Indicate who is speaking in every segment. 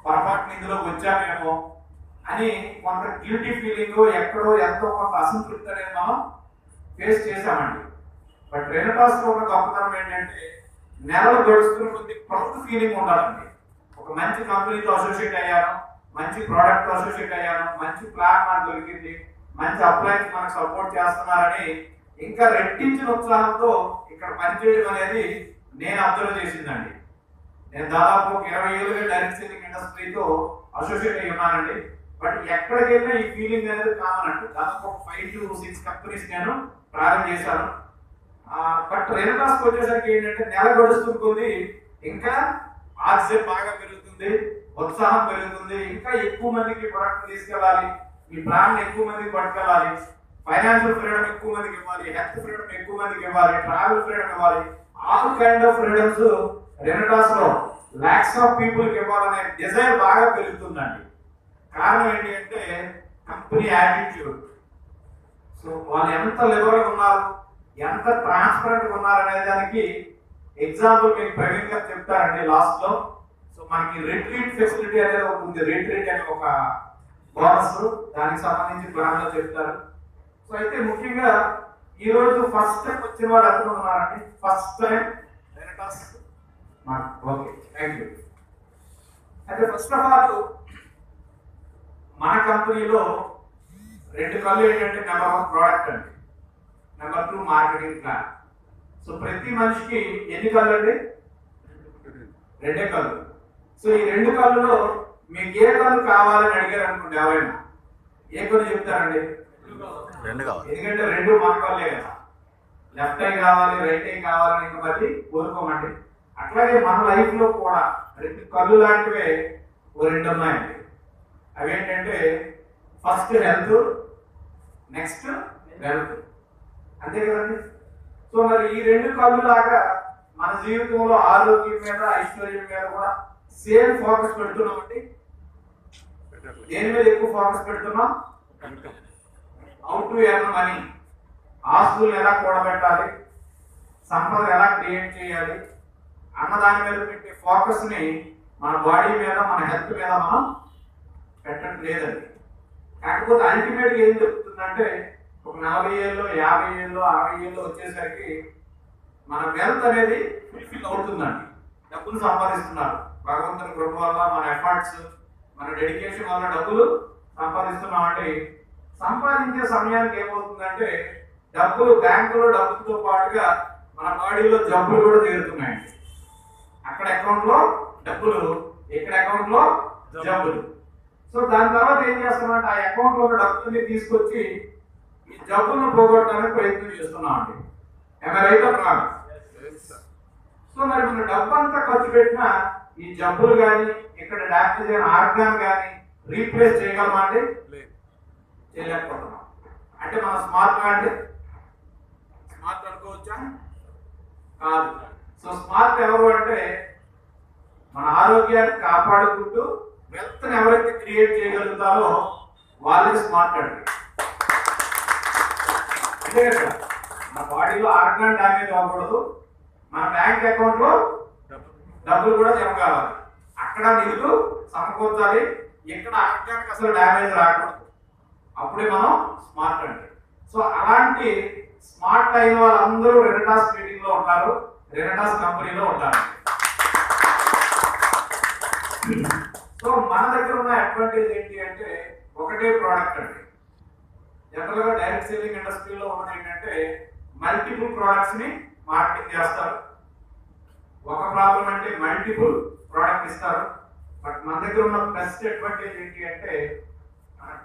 Speaker 1: పొరపాటున ఇందులోకి వచ్చామేమో అని కొంత గిల్టీ ఫీలింగ్, ఎక్కడో ఎంతో కొంత అసంతృప్తి అనేది మనం ఫేస్ చేశామండి. బట్ రెనటాస్ లో ఉన్న గొప్పతనం ఏంటంటే నెలలు గడుస్తున్న కొద్ది ప్రౌడ్ ఫీలింగ్ ఉండాలండి. ఒక మంచి కంపెనీతో అసోసియేట్ అయ్యాను, మంచి ప్రోడక్ట్ అసోసియేట్ అయ్యాను, మంచి ప్లాన్ నాకు దొరికింది, మంచి అప్లయన్స్ మనకు సపోర్ట్ చేస్తున్నారని ఇంకా రెట్టించిన ఉత్సాహంతో ఇక్కడ పనిచేయడం అనేది నేను అబ్జర్వ్ చేసిందండి. నేను దాదాపు 20 ఏళ్ళుగా డైరెక్ట్ సెల్లింగ్ ఇండస్ట్రీతో అసోసియేట్ అయ్యి ఉన్నానండి. బట్ ఎక్కడికి వెళ్ళినా ఈ ఫీలింగ్ అనేది కామన్ అండి. దాదాపు ఒక 5 to 6 కంపెనీస్ నేను ప్రారంభం చేశాను. బట్ రెనటాస్కి వచ్చేసరికి ఏంటంటే నెల గడుస్తుంది కొద్ది ఇంకా ఆక్సిజన్ బాగా పెరుగుతుంది, ఉత్సాహం పెరుగుతుంది, ఇంకా ఎక్కువ మందికి ప్రొడక్ట్ తీసుకెళ్ళాలి, ఈ బ్రాండ్ ఎక్కువ మందికి పట్టుకెళ్ళాలి, ఫైనాన్షియల్ ఫ్రీడమ్ ఎక్కువ మందికి ఇవ్వాలి, హెల్త్ ఫ్రీడమ్ ఎక్కువ మందికి ఇవ్వాలి, ట్రావెల్ ఫ్రీడమ్ ఇవ్వాలి, ఆల్ కైండ్ ఆఫ్ ఫ్రీడమ్స్ రెనటాస్ లో లాక్స్ ఆఫ్ పీపుల్ కి ఇవ్వాలనే డిజైర్ బాగా పెరుగుతుందండి. కారణం ఏంటి అంటే కంపెనీ యాటిట్యూడ్. సో వాళ్ళు ఎంత లిబరల్ ఉన్నారు, ఎంత ట్రాన్స్పరెంట్ ఉన్నారు అనే దానికి ఎగ్జాంపుల్ మీకు ప్రవీణ్ గారు చెప్తారండి లాస్ట్ లో. సో మనకి రిట్రీట్ ఫెసిలిటీ అనేది ఒకటి ఉంది, రిట్రీట్ అనే ఒక బోనస్, దానికి సంబంధించి ప్లాన్ లో చెప్తారు. సో అయితే ముఖ్యంగా ఈ రోజు ఫస్ట్ టైం వచ్చిన వాళ్ళు అందరూ ఉన్నారండి. ఫస్ట్ టైం రెనటాస్. Okay, thank you. అయితే ఫస్ట్ ఆఫ్ ఆల్ మన కంపెనీలో 2 కళ్ళు ఏంటంటే నెంబర్ 1 ప్రోడక్ట్ అండి, నెంబర్ 2 మార్కెటింగ్ ప్లాన్. సో ప్రతి మనిషికి ఎన్ని కళ్ళు అండి? 2 కళ్ళు. సో ఈ 2 కళ్ళులో మీకు ఏ కళ్ళు కావాలని అడిగారు అనుకోండి, ఎవరైనా ఏ కళ్ళు చెప్తారండి?
Speaker 2: 2 కావాలి.
Speaker 1: ఎందుకంటే 2 మన కళ్ళే కదా. లెఫ్ట్ ఐ కావాలి, రైట్ ఐ కావాలని ఇంకా మళ్ళీ కోరుకోమండి. అట్లాగే మన లైఫ్ లో కూడా 2 కళ్ళు లాంటివే 2 ఉన్నాయండి. అవేంటంటే ఫస్ట్ హెల్త్, నెక్స్ట్ వెల్త్, అంతే కదండి. సో మరి ఈ 2 కళ్ళు లాగా మన జీవితంలో ఆరోగ్యం మీద, ఐశ్వర్యం మీద కూడా సేమ్ ఫోకస్ పెడుతున్నామండి. దేని మీద ఎక్కువ ఫోకస్ పెడుతున్నాం? హౌ టు ఎర్న్ మనీ, ఆస్తులు ఎలా కూడబెట్టాలి, సంపద ఎలా క్రియేట్ చేయాలి అన్న దాని మీద పెట్టే ఫోకస్ ని మన బాడీ మీద, మన హెల్త్ మీద మనం పెట్టట్లేదండి. కాకపోతే అల్టిమేట్గా ఏం చెప్తుందంటే ఒక 40 ఏళ్ళు, 50 ఏళ్ళు, 60 ఏళ్ళు వచ్చేసరికి మన వెల్త్ అనేది ఫుల్ఫిల్ అవుతుందండి. డబ్బులు సంపాదిస్తున్నారు, భగవంతుని కృప వల్ల, మన ఎఫర్ట్స్, మన డెడికేషన్ వల్ల డబ్బులు సంపాదిస్తున్నామండి. సంపాదించే సమయానికి ఏమవుతుందంటే డబ్బులు బ్యాంకులో డబ్బులతో పాటుగా మన బాడీలో జబ్బులు కూడా చేరుతున్నాయండి. అక్కడ అకౌంట్ లో డబ్బులు, ఇక్కడ అకౌంట్ లో జబ్బులు. సో దాని తర్వాత ఏం చేస్తామంటే ఆ అకౌంట్ లో ఉన్న డబ్బుల్ని తీసుకొచ్చి ఈ జబ్బులను పోగొట్టడానికి ప్రయత్నం చేస్తున్నామండి. Right are wrong? సో మరి మన డబ్బు అంతా ఖర్చు పెట్టినా ఈ జబ్బులు కానీ, ఇక్కడ డాక్టర్ అయిన ఆర్గాన్ కానీ రీప్లేస్ చేయగలమా అండి? చేయలేకపోతున్నాం. అంటే మన స్మార్ట్ అంటే స్మార్ట్ అనుకోవచ్చా? కాదు. సో స్మార్ట్ ఎవరు అంటే మన ఆరోగ్యాన్ని కాపాడుకుంటూ వెల్త్ ని ఎవరైతే క్రియేట్ చేయగలుగుతారో వాళ్ళకి స్మార్ట్ అండి. అంతే కదా, మన బాడీలో ఆర్గాన్ డ్యామేజ్ అవ్వకూడదు, మన బ్యాంక్ అకౌంట్ లో డబ్బులు కూడా జమ కావాలి, అక్కడ నిధులు సమకూర్చాలి, ఇక్కడ ఆర్గానికి అసలు డ్యామేజ్ రాకూడదు, అప్పుడే మనం స్మార్ట్ అండి. సో అలాంటి స్మార్ట్ అయిన వాళ్ళందరూ రెనటాస్ మీటింగ్ లో ఉంటారు, రెనటాస్ కంపెనీలో ఉంటారు. సో మన దగ్గర ఉన్న అడ్వాంటేజ్ ఏంటి అంటే ఒకటే ప్రోడక్ట్ అండి. జనరల్ గా డైరెక్ట్ సెల్లింగ్ ఇండస్ట్రీలో ఉన్నది ఏంటంటే మల్టిపుల్ ప్రొడక్ట్స్ ని మార్కెటింగ్ చేస్తారు. ఒక ప్రాబ్లం అంటే మల్టిపుల్ ప్రోడక్ట్ ఇస్తారు. బట్ మన దగ్గర ఉన్న బెస్ట్ అడ్వాంటేజ్ ఏంటి అంటే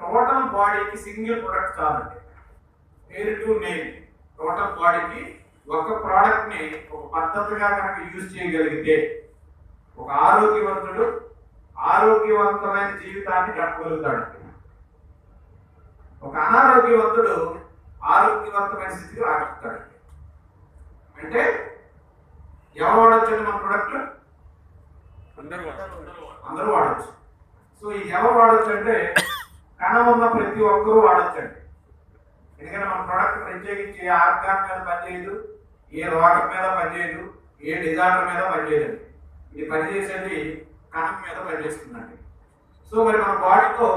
Speaker 1: టోటల్ బాడీకి సింగిల్ ప్రొడక్ట్ చాలండి. పేరు టు నేమ్, టోటల్ బాడీకి ఒక ప్రోడక్ట్ ని ఒక పద్ధతిగా కనుక యూజ్ చేయగలిగితే ఒక ఆరోగ్యవంతుడు ఆరోగ్యవంతమైన జీవితాన్ని గడపగలుగుతాడు. ఒక అనారోగ్యవంతుడు ఆరోగ్యవంతమైన స్థితికి రాగలుగుతాడు. అంటే ఎవరు వాడొచ్చండి మన ప్రొడక్ట్? అందరూ వాడచ్చు. సో ఇది ఎవరు వాడచ్చు అంటే కణం ఉన్న ప్రతి ఒక్కరూ వాడచ్చండి. ఎందుకంటే మన ప్రొడక్ట్ ప్రత్యేకించి ఏ ఆర్గాన్ మీద పనిచేయదు, ఏ రోగం మీద పనిచేయదు, ఏ డిజార్డర్ మీద పనిచేయదండి. ఇది పనిచేసేది కణం మీద పనిచేస్తుందండి. సో మరి మన బాడీలో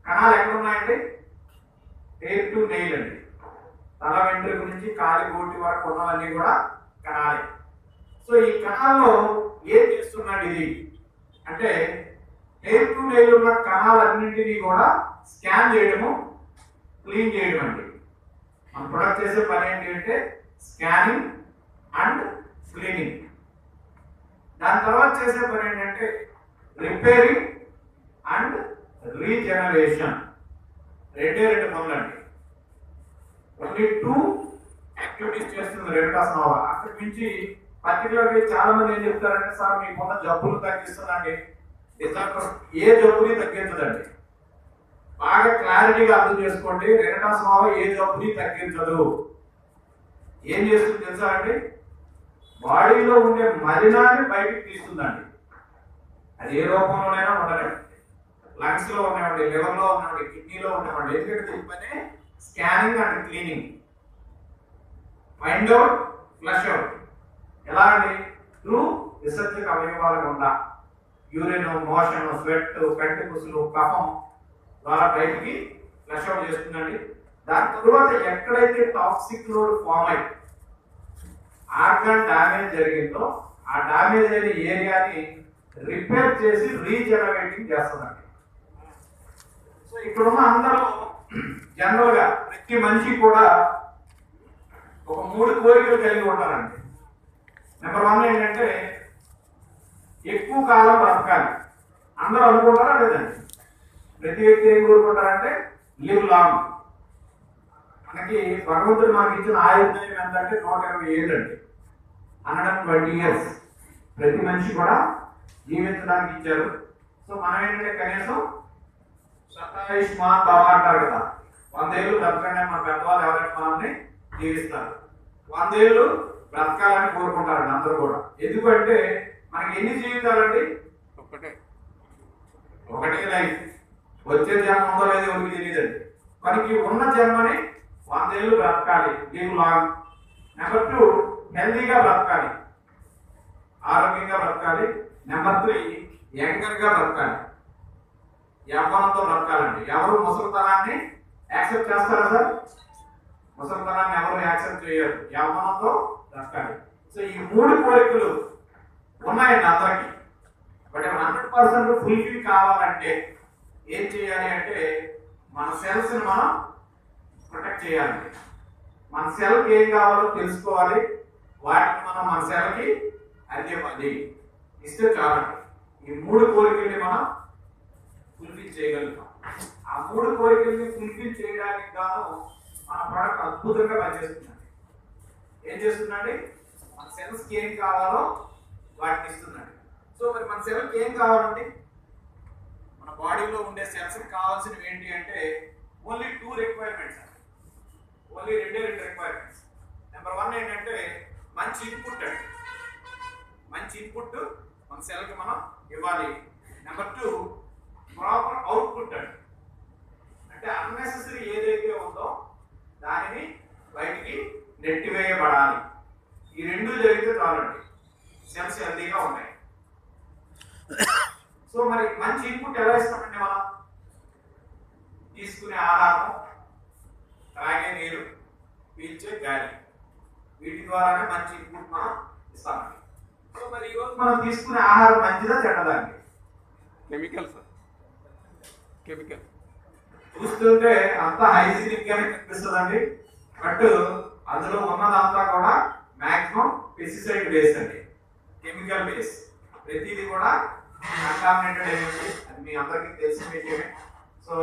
Speaker 1: కణాలు ఎక్కడ ఉన్నాయండి? హెయిర్ టు నెయిల్ అండి. తల వెంట్రుక నుంచి కాలి గోటి వరకు ఉన్నవన్నీ కూడా కణాలే. సో ఈ కణాల్లో ఏం చేస్తున్నాడు ఇది అంటే, హెయిర్ టు నెయిల్ ఉన్న కణాలన్నింటినీ కూడా స్కాన్ చేయడము, క్లీన్ చేయడం అండి. మనం ప్రొడక్ట్ చేసే పని ఏంటి అంటే స్కానింగ్ అండ్ క్లీనింగ్. దాని తర్వాత చేసే పని ఏంటంటే రిపేరింగ్ అండ్ రీజనరేషన్. రెండు పనులండి. ఓన్లీ 2 యాక్టివిటీస్ చేస్తుంది రెనటాస్ నోవా. అక్కడి నుంచి పర్టికులర్గా చాలా మంది ఏం చెప్తారంటే, సార్ మీకున్న జబ్బులు తగ్గిస్తుందండి. ఏ జబ్బుని తగ్గించదండి. బాగా క్లారిటీగా అర్థం చేసుకోండి. రెనటాస్ నోవా ఏ జబ్బుని తగ్గించదు. ఏం చేస్తుంది తెలుసా అండి? బాడీలో ఉండే మలినాన్ని బయటకు తీస్తుందండి. అది ఏ రూపంలోనైనా ఉండలేండి. లంగ్స్ లో ఉన్నవండి, లివర్ లో ఉన్నవండి, కిడ్నీలో ఉన్నవండి. ఎందుకంటే దీని పని scanning and cleaning. Find out, flush out. ఎలా అండి? త్రూ విసర్జక అవయవాల గుండా యూరిన్, మోషన్, స్వెట్, కంటి కుసులు, కఫం ద్వారా బయటికి ఫ్లష్ అవుట్ చేస్తుందండి. దాని తరువాత ఎక్కడైతే టాక్సిక్ లోడ్ ఫామ్ అయి ఆర్గాన్ డ్యామేజ్ జరిగిందో ఆ డ్యామేజ్ అయిన ఏరియాని రిపేర్ చేసి రీజనరేటింగ్ చేస్తుందండి. సో ఇక్కడున్న అందరూ జనరల్ గా ప్రతి మనిషి కూడా ఒక 3 కోరికలు కలిగి ఉంటారండి. నెంబర్ 1 ఏంటంటే ఎక్కువ కాలం బ్రతకాలి. అందరూ అనుకుంటారా లేదండి? ప్రతి వ్యక్తి ఏం కోరుకుంటారంటే లివ్ లాంగ్. మనకి భగవంతుడు మనకి ఇచ్చిన ఆయుర్దాయం ఎంత అంటే 120 ఏళ్ళు అండి. 120 ఇయర్స్ ప్రతి మనిషి కూడా జీవించడానికి ఇచ్చారు. సో మనం ఏంటంటే కనీసం శతాయుష్మాన్ భవ అంటారు కదా, 100 ఏళ్ళు బ్రతకండి. మన పెద్దవాళ్ళు ఎవరైనా మనల్ని జీవిస్తారు. 100 ఏళ్ళు బ్రతకాలని కోరుకుంటారండి అందరూ కూడా. ఎందుకంటే మనకి ఎన్ని జీవితాలండి? ఒకటే లైఫ్. వచ్చే జన్మ ఉందో లేదో ఎవరికి తెలియదండి. మనకి ఉన్న జన్మని 100 ఏళ్ళు బ్రతకాలి, లివ్ లాంగ్. నెంబర్ 2 హెల్దీగా బ్రతకాలి, ఆరోగ్యంగా బ్రతకాలి. నెంబర్ 3 యంగర్ గా బ్రతకాలి, యవ్వనంతో బ్రతకాలండి. ఎవరు ముసలితనాన్ని యాక్సెప్ట్ చేస్తారా సార్? ముసలితనాన్ని ఎవరు యాక్సెప్ట్ చేయరు. యవ్వనంతో బ్రతకాలి. సో ఈ 3 కోరికలు ఉన్నాయండి అందరికి. బట్ 100% ఫుల్ఫిల్ కావాలంటే ఏం చేయాలి అంటే మన సెల్స్ ని మనం ప్రొటెక్ట్ చేయాలి. మన సెల్కి ఏం కావాలో తెలుసుకోవాలి. వాటిని మనం మన సెల్కి అందివ్వాలి. ఇస్తే చాలండి. ఈ 3 కోరికల్ని మనం ఫుల్ఫిల్ చేయగలుగుతాం. ఆ 3 కోరికల్ని ఫుల్ఫిల్ చేయడానికి గాను మన ప్రోడక్ట్ అద్భుతంగా పనిచేస్తుందండి. ఏం చేస్తుందండి? మన సెల్స్కి ఏం కావాలో వాటిని ఇస్తుందండి. సో మరి మన సెల్కి ఏం కావాలండి? మన బాడీలో ఉండే సెల్స్కి కావాల్సినవి ఏంటి అంటే ఓన్లీ 2 రిక్వైర్మెంట్స్ అండి. Only 2 requirements. నెంబర్ 1 ఏంటంటే మంచి ఇన్పుట్ అండి. మంచి ఇన్పుట్ మన సెల్కి మనం ఇవ్వాలి. నెంబర్ 2 ప్రాపర్ అవుట్పుట్ అండి. అంటే అన్నెసెసరీ ఏదైతే ఉందో దానిని బయటికి నెట్టివేయబడాలి. ఈ 2 జరిగితే చాలండి, సెల్స్ హెల్దీగా ఉన్నాయి. సో మరి మంచి ఇన్పుట్ ఎలా ఇస్తామండి? మనం తీసుకునే ఆహారం, తాగే నీరు, పీల్చే గాలి, వీటి ద్వారానే మంచి ఇన్పుట్ మనం ఇస్తామండి. సో మరి ఈరోజు మనం తీసుకునే ఆహారం మంచిదా చెడ్డదండి?
Speaker 3: Chemical sir, chemical.
Speaker 1: చూస్తుంటే అంతా హైజీనిక్ గానే కనిపిస్తుందండి. బట్ అందులో ఉన్నదంతా కూడా మాక్సిమం పెస్టిసైడ్ బేస్ అండి, కెమికల్ బేస్. ప్రతిదీ కూడా కంటామినేటెడ్ అయింది. అది మీ అందరికీ తెలిసిన విషయమే. సో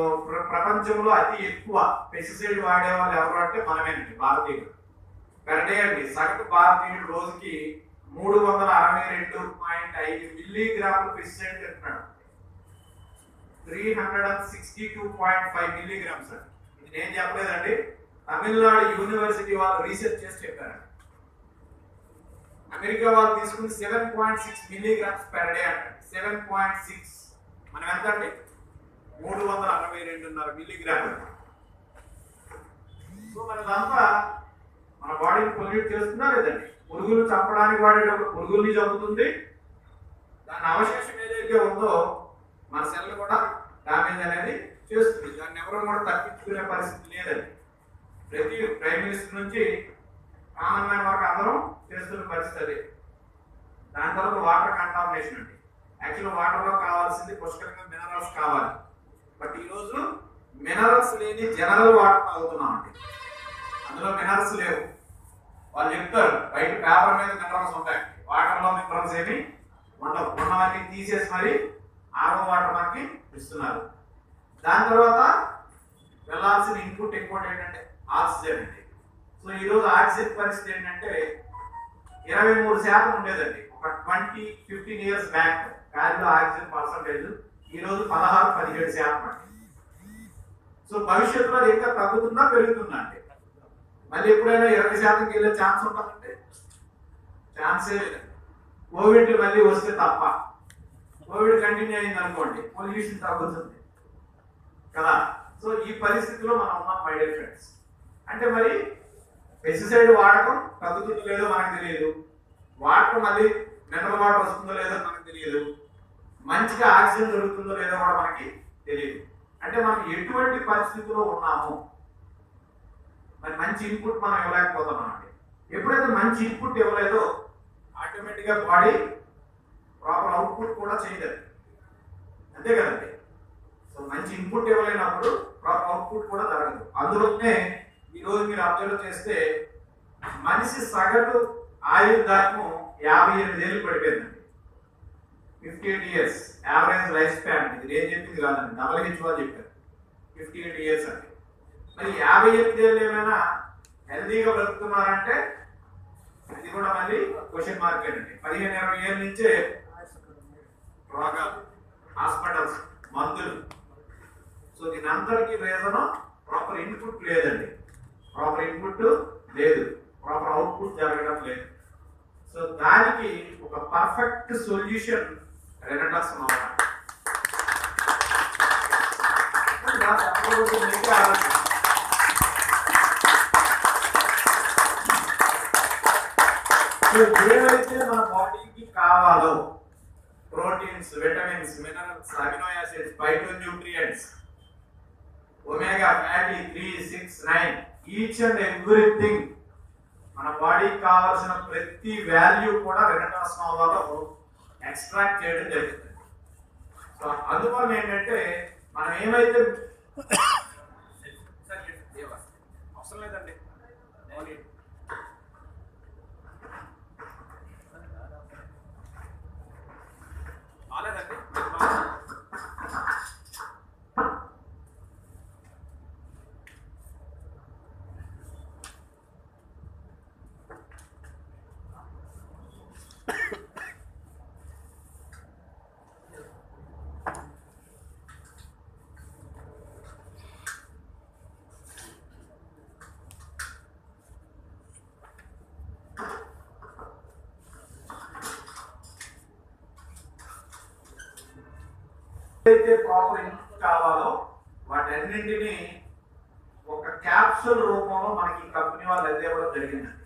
Speaker 1: ప్రపంచంలో అతి ఎక్కువ పెస్టిసైడ్ వాడే వాళ్ళు ఎవరు అంటే మనమేనండి, భారతీయులు. పెర్ డే అండి సగటు భారతీయుడు రోజుకి 362.5 మిల్లీగ్రాములు పెస్టిసైడ్ తింటున్నాడు. 362.5 మిల్లీగ్రామ్స్ అండి. ఇది నేను చెప్పలేదండి, తమిళనాడు యూనివర్సిటీ వాళ్ళు రీసెర్చ్ చేసి చెప్పారండి. అమెరికా వాళ్ళు తీసుకుని 7.6 మిల్లీగ్రామ్స్ పెర్ డే అండి. 7.6. మనం ఎంత అండి? 362.5 మిల్లీగ్రాములు. సో మనదంతా మన బాడీని పొల్యూట్ చేస్తుందా లేదండి? పురుగులు చంపడానికి వాడేటప్పుడు పురుగుల్ని చంపుతుంది. దాని అవశేషం ఏదైతే ఉందో మన సెల్ కూడా ఎవ్వరూ కూడా తప్పించుకునే పరిస్థితి లేదండి. ప్రతి ప్రైమ్ మినిస్టర్ నుంచి కామన్ మ్యాన్ వరకు అందరం చేస్తున్న పరిస్థితి. దాని తర్వాత వాటర్ కంటామినేషన్ అండి. యాక్చువల్ వాటర్లో కావాల్సింది పుష్కలంగా మినరల్స్ కావాలి. బట్ ఈరోజు మినరల్స్ లేని జనరల్ వాటర్ తాగుతున్నామండి. అందులో మినరల్స్ లేవు. వాళ్ళు చెప్తారు బయట పేపర్ మీద మినరల్స్ ఉంటాయి, వాటర్లో మినరల్స్ ఏమి ఉండవు. ఉన్నవన్నీ తీసేసి మరి ఆర్ఓ వాటర్ మనకి ఇస్తున్నారు. దాని తర్వాత వెళ్ళాల్సిన ఇన్పుట్ ఇంకోటి ఏంటంటే ఆక్సిజన్ అండి. సో ఈరోజు ఆక్సిజన్ పరిస్థితి ఏంటంటే 23% ఉండేదండి ఒక 15 years బ్యాక్. గాలిలో ఆక్సిజన్ పర్సంటేజ్ ఈరోజు 16-17% అండి. సో భవిష్యత్తులో అది ఇంకా తగ్గుతుందా పెరుగుతుందా అంటే మళ్ళీ ఎప్పుడైనా 20%కి వెళ్ళే ఛాన్స్ ఉంటుందంటే ఛాన్సే లేదండి. కోవిడ్ మళ్ళీ వస్తే తప్ప. కోవిడ్ కంటిన్యూ అయింది అనుకోండి, పొల్యూషన్ తగ్గుతుంది కదా. సో ఈ పరిస్థితిలో మనం ఉన్నాం మై డియర్ ఫ్రెండ్స్. అంటే మరి పెస్టిసైడ్ వాడకం తగ్గుతుందో లేదో మనకు తెలియదు, వాటర్ మళ్ళీ మినరల్ వాటర్ వస్తుందో లేదో మనకు తెలియదు, మంచిగా ఆక్సిజన్ దొరుకుతుందో లేదో కూడా మనకి తెలియదు. అంటే మనం ఎటువంటి పరిస్థితిలో ఉన్నాము, మరి మంచి ఇన్పుట్ మనం ఇవ్వలేకపోతున్నాం అండి. ఎప్పుడైతే మంచి ఇన్పుట్ ఇవ్వలేదో ఆటోమేటిక్గా బాడీ ప్రాపర్ అవుట్పుట్ కూడా చేయలేదు, అంతే కదండి. సో మంచి ఇన్పుట్ ఇవ్వలేనప్పుడు ప్రాపర్ అవుట్పుట్ కూడా జరగదు. అందులోనే ఈరోజు మీరు అబ్జర్వ్ చేస్తే మనిషి సగటు ఆయుర్దాయము 58 ఏళ్ళు పడిపోయిందండి. 58 years యావరేజ్ లైఫ్ స్పాన్. ఇది నేను చెప్పింది కాదండి, WHO వాళ్ళు చెప్పారు 58 years అండి. మరి 58 ఏళ్ళు ఏమైనా హెల్దీగా బ్రతుకుతున్నారంటే అది కూడా మళ్ళీ క్వశ్చన్ మార్క్ అండి. 15-20 ఏళ్ళ నుంచే రోగాలు, హాస్పిటల్స్, మందులు. సో దీని అంతటికీ రీజన్ ప్రాపర్ ఇన్పుట్ లేదండి. ప్రాపర్ ఇన్పుట్ లేదు, ప్రాపర్ అవుట్పుట్ జరగడం లేదు. సో దానికి ఒక పర్ఫెక్ట్ సొల్యూషన్ రెనటాక్స్ అన్నమాట. ఏవైతే మన బాడీకి కావాలో proteins, vitamins, minerals, amino acids, phyto nutrients, omega fatty 3, 6, 9 each and everything మన బాడీకి కావాల్సిన ప్రతి వాల్యూ కూడా రెనటాస్నావాలో ఎక్స్ట్రాక్ట్ చేయడం జరుగుతుంది. సో అందువల్ల ఏంటంటే మనం ఏమైతే అవసరం లేదండి రాలేదండి. ఏదైతే ప్రాపర్ ఇన్పుట్ కావాలో వాటన్నింటినీ ఒక క్యాప్సూల్ రూపంలో మనకి కంపెనీ వాళ్ళు అందివ్వడం జరిగిందండి.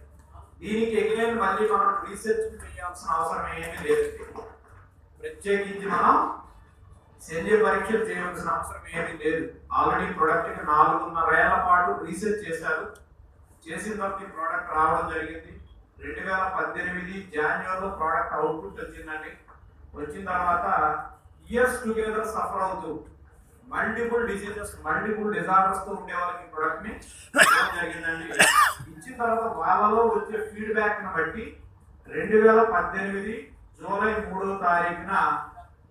Speaker 1: దీనికి ఎగైన్ మళ్ళీ మనం రీసెర్చ్ చేయాల్సిన అవసరం ఏమీ లేదండి. ప్రత్యేకించి మనం సేంద్రియ పరీక్షలు చేయాల్సిన అవసరం ఏమీ లేదు. ఆల్రెడీ ప్రొడక్ట్కి 4.5 ఏళ్ల పాటు రీసెర్చ్ చేశారు. చేసిన తర్వాత ఈ ప్రోడక్ట్ రావడం జరిగింది. 2018 జనవరిలో ప్రోడక్ట్ అవుట్పుట్ వచ్చిందండి. వచ్చిన తర్వాత ఇయర్స్ టుగెదర్ సఫర్ అవుతూ మల్టిపుల్ డిసీజెస్, మల్టిపుల్ డిజార్డర్స్ తో ఉండే వాళ్ళకి ప్రొడక్ట్ ని ఇవ్వడం జరిగిందండి. ఇచ్చిన తర్వాత వాళ్ళలో వచ్చే ఫీడ్బ్యాక్ ని బట్టి 2018 జూలై 3వ తారీఖున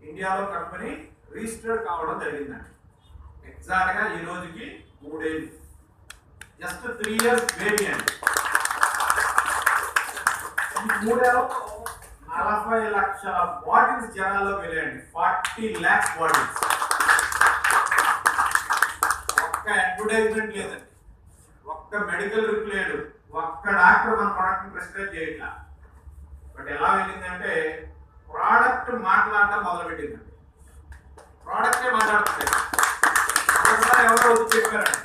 Speaker 1: ఇండియాలో కంపెనీ రిజిస్టర్ కావడం జరిగిందండి. ఎగ్జాక్ట్ గా ఈ రోజుకి 3 ఏళ్ళు, జస్ట్ 3 years బేబీ అండి. ఈ 3 ఏళ్లలో 40 లక్షల బాటిల్స్ జనాల్లో వెళ్ళాయండి. 40 lakhs బాటిల్స్. ఒక్క అడ్వర్టైజ్మెంట్ లేదండి, ఒక్క మెడికల్ రిప్ లేదు, ఒక్క డాక్టర్ మన ప్రోడక్ట్ ప్రిస్క్రైబ్ చేయట్లా. బట్ ఎలా వెళ్ళిందంటే ప్రోడక్ట్ మాట్లాడటం మొదలుపెట్టిందండి. ప్రోడక్టే మాట్లాడుతుంది. ఒకసారి ఎవరో వచ్చి చెప్పారండి,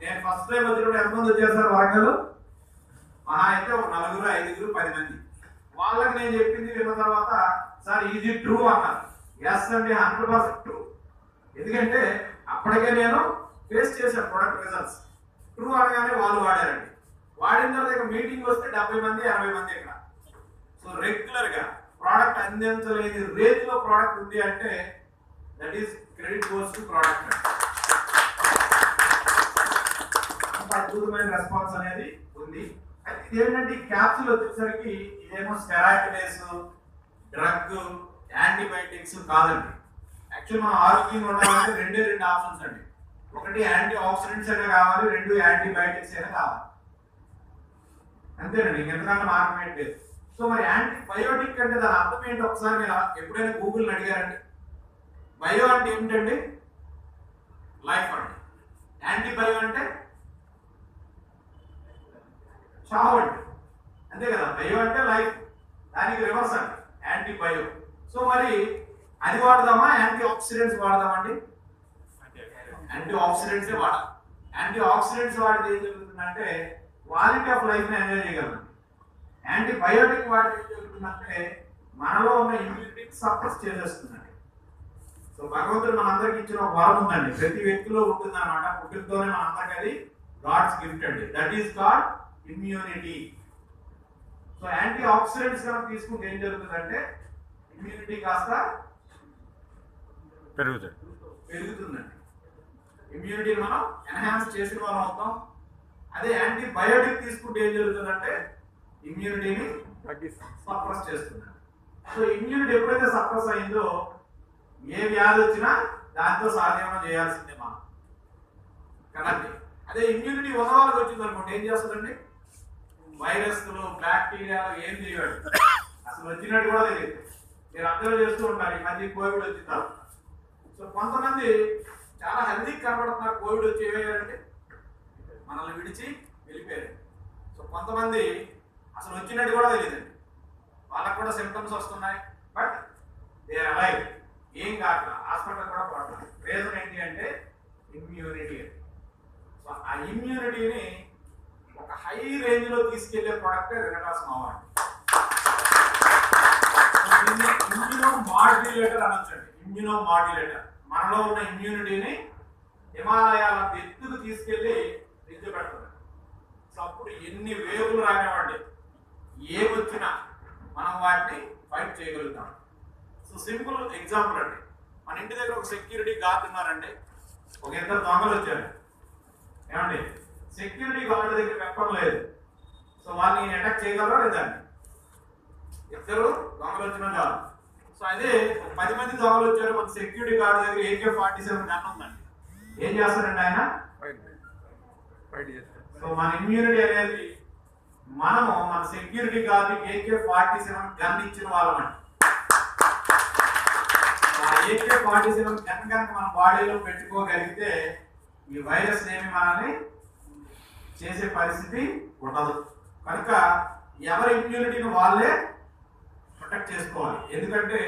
Speaker 1: నేను ఫస్ట్ టైం వచ్చినప్పుడు ఎంతమంది వచ్చేసారు వరంగల్? మహా అయితే ఒక 4, 5, 10 మంది. వాళ్ళకి నేను చెప్పింది విన్న తర్వాత సార్ ఇది ట్రూ అన్నారు. ఎస్ అండి, 100% ట్రూ. ఎందుకంటే అప్పటికే నేను ఫేస్ చేశారు ప్రొడక్ట్ రిజల్ట్స్. ట్రూ అనగానే వాళ్ళు వాడారండి. వాడిన తర్వాత ఇక మీటింగ్ వస్తే 70 మంది 80 మంది ఇక్కడ. సో రెగ్యులర్ గా ప్రోడక్ట్ అందించలేని రేంజ్ లో ప్రోడక్ట్ ఉంది అంటే that is credit goes to product. అంత అద్భుతమైన రెస్పాన్స్ అనేది ఉంది. అయితే ఇదేంటంటే ఈ క్యాప్సూల్ వచ్చేసరికి ఇదేమో స్టెరాయిడ్ బేస్ డ్రగ్ యాంటీబయాటిక్స్ కాదండి. యాక్చువల్ మనం ఆరోగ్యంగా ఉండాలంటే రెండు ఆప్షన్స్ అండి. ఒకటి యాంటీ ఆక్సిడెంట్స్ అయినా కావాలి, రెండు యాంటీబయాటిక్స్ అయినా కావాలి. అంతేనండి, ఇంకెంతకంటే మార్గం లేదు. సో మరి యాంటీబయోటిక్ అంటే దాని అర్థం ఏంటి ఒకసారి మీరు ఎప్పుడైనా గూగుల్ని అడిగారండి? బయో అంటే ఏమిటండి? లైఫ్ అండి. యాంటీబయో అంటే చావు అండి, అంతే కదా. బయో అంటే లైఫ్, దానికి రివర్స్ అండి యాంటీబయో. సో మరి అది వాడదామా, యాంటీ ఆక్సిడెంట్స్ వాడదామండి? యాంటీ ఆక్సిడెంట్స్ వాడాలి. యాంటీ ఆక్సిడెంట్స్ వాడితే ఏం జరుగుతుందంటే క్వాలిటీ ఆఫ్ లైఫ్ ని ఎంజాయ్ చేయగలం. యాంటీబయోటిక్ వాడితే ఏం జరుగుతుందంటే మనలో ఉన్న ఇమ్యూనిటీని సప్రెస్ చేసేస్తుందండి. సో భగవంతుడు మనందరికి ఇచ్చిన ఒక వరం ఉందండి, ప్రతి వ్యక్తిలో ఉంటుంది అనమాట. పుట్టుకతోనే మనందరికి అది గాడ్స్ గిఫ్ట్ అండి. That is god immunity. So antioxidants కనుక తీసుకుంటే ఏం జరుగుతుందంటే ఇమ్యూనిటీ కాస్త పెరుగుతుందండి. ఇమ్యూనిటీని మనం ఎన్హాన్స్ చేసిన వాళ్ళం అవుతాం. అదే యాంటీబయోటిక్ తీసుకుంటే ఏం జరుగుతుందంటే ఇమ్యూనిటీని సప్రెస్ చేస్తుంది. సో ఇమ్యూనిటీ ఎప్పుడైతే సప్రెస్ అయిందో ఏ వ్యాధి వచ్చినా దాంతో సాధ్యమో చేయాల్సిందే మనం కదండి. అదే ఇమ్యూనిటీ ఉన్న వాళ్ళకి వచ్చింది అనుకోండి, ఏం చేస్తుందండి? వైరస్లు బ్యాక్టీరియాలు ఏం చేయడు, అసలు వచ్చినట్టు కూడా తెలియదు. మీరు అబ్జర్వ్ చేస్తూ ఉంటారు, ఈ మధ్య కోవిడ్ వచ్చిందా. సో కొంతమంది చాలా హెల్దీ కనబడుతున్నారు, కోవిడ్ వచ్చి ఏమయ్యారంటే మనల్ని విడిచి వెళ్ళిపోయారు. సో కొంతమంది అసలు వచ్చినట్టు కూడా తెలియదండి, వాళ్ళకు కూడా సిమ్టమ్స్ వస్తున్నాయి, బట్ దే ఆర్ అలైవ్, ఏం కాక హాస్పిటల్ కూడా పడుతున్నారు. రీజన్ ఏంటి అంటే ఇమ్యూనిటీ. సో ఆ ఇమ్యూనిటీని ఒక హై రేంజ్ లో తీసుకెళ్లే ప్రోడక్ట్ రెనటాస్ మావా. ఇమ్యూనో మాడ్యులేటర్ అనొచ్చండి. ఇమ్యూనో మాడ్యులేటర్ మనలో ఉన్న ఇమ్యూనిటీని హిమాలయాల ఎత్తుకు తీసుకెళ్లి దిద్దు పెడుతుంది. సో అప్పుడు ఎన్ని వేగులు రానివ్వండి, ఏమొచ్చినా మనం వాటిని ఫైట్ చేయగలుగుతాం. సో సింపుల్ ఎగ్జాంపుల్ అండి, మన ఇంటి దగ్గర ఒక సెక్యూరిటీ గార్డ్ ఉన్నారండి, ఒక ఇద్దరు దొంగలు వచ్చారు. ఏమండి, సెక్యూరిటీ గార్డ్ దగ్గర వెపన్ లేదు. సో వాళ్ళని అటాక్ చేయగలరా లేదండి? ఇద్దరు దొంగలు వచ్చిన చాలు. సో అదే 10 మంది దొంగలు వచ్చారు, మన సెక్యూరిటీ గార్డ్ దగ్గర AK-47 గన్ ఉందండి, ఏం చేస్తారండి ఆయన? సో మన ఇమ్యూనిటీ అనేది మనము మన సెక్యూరిటీ గార్డ్ AK-47 గన్ ఇచ్చిన వాళ్ళమండి. AK-47 గన్ కనుక మన బాడీలో పెట్టుకోగలిగితే ఈ వైరస్ ఏమి మనల్ని చేసే పరిస్థితి ఉండదు. కనుక ఎవరి ఇమ్యూనిటీని వాళ్ళే ప్రొటెక్ట్ చేసుకోవాలి. ఎందుకంటే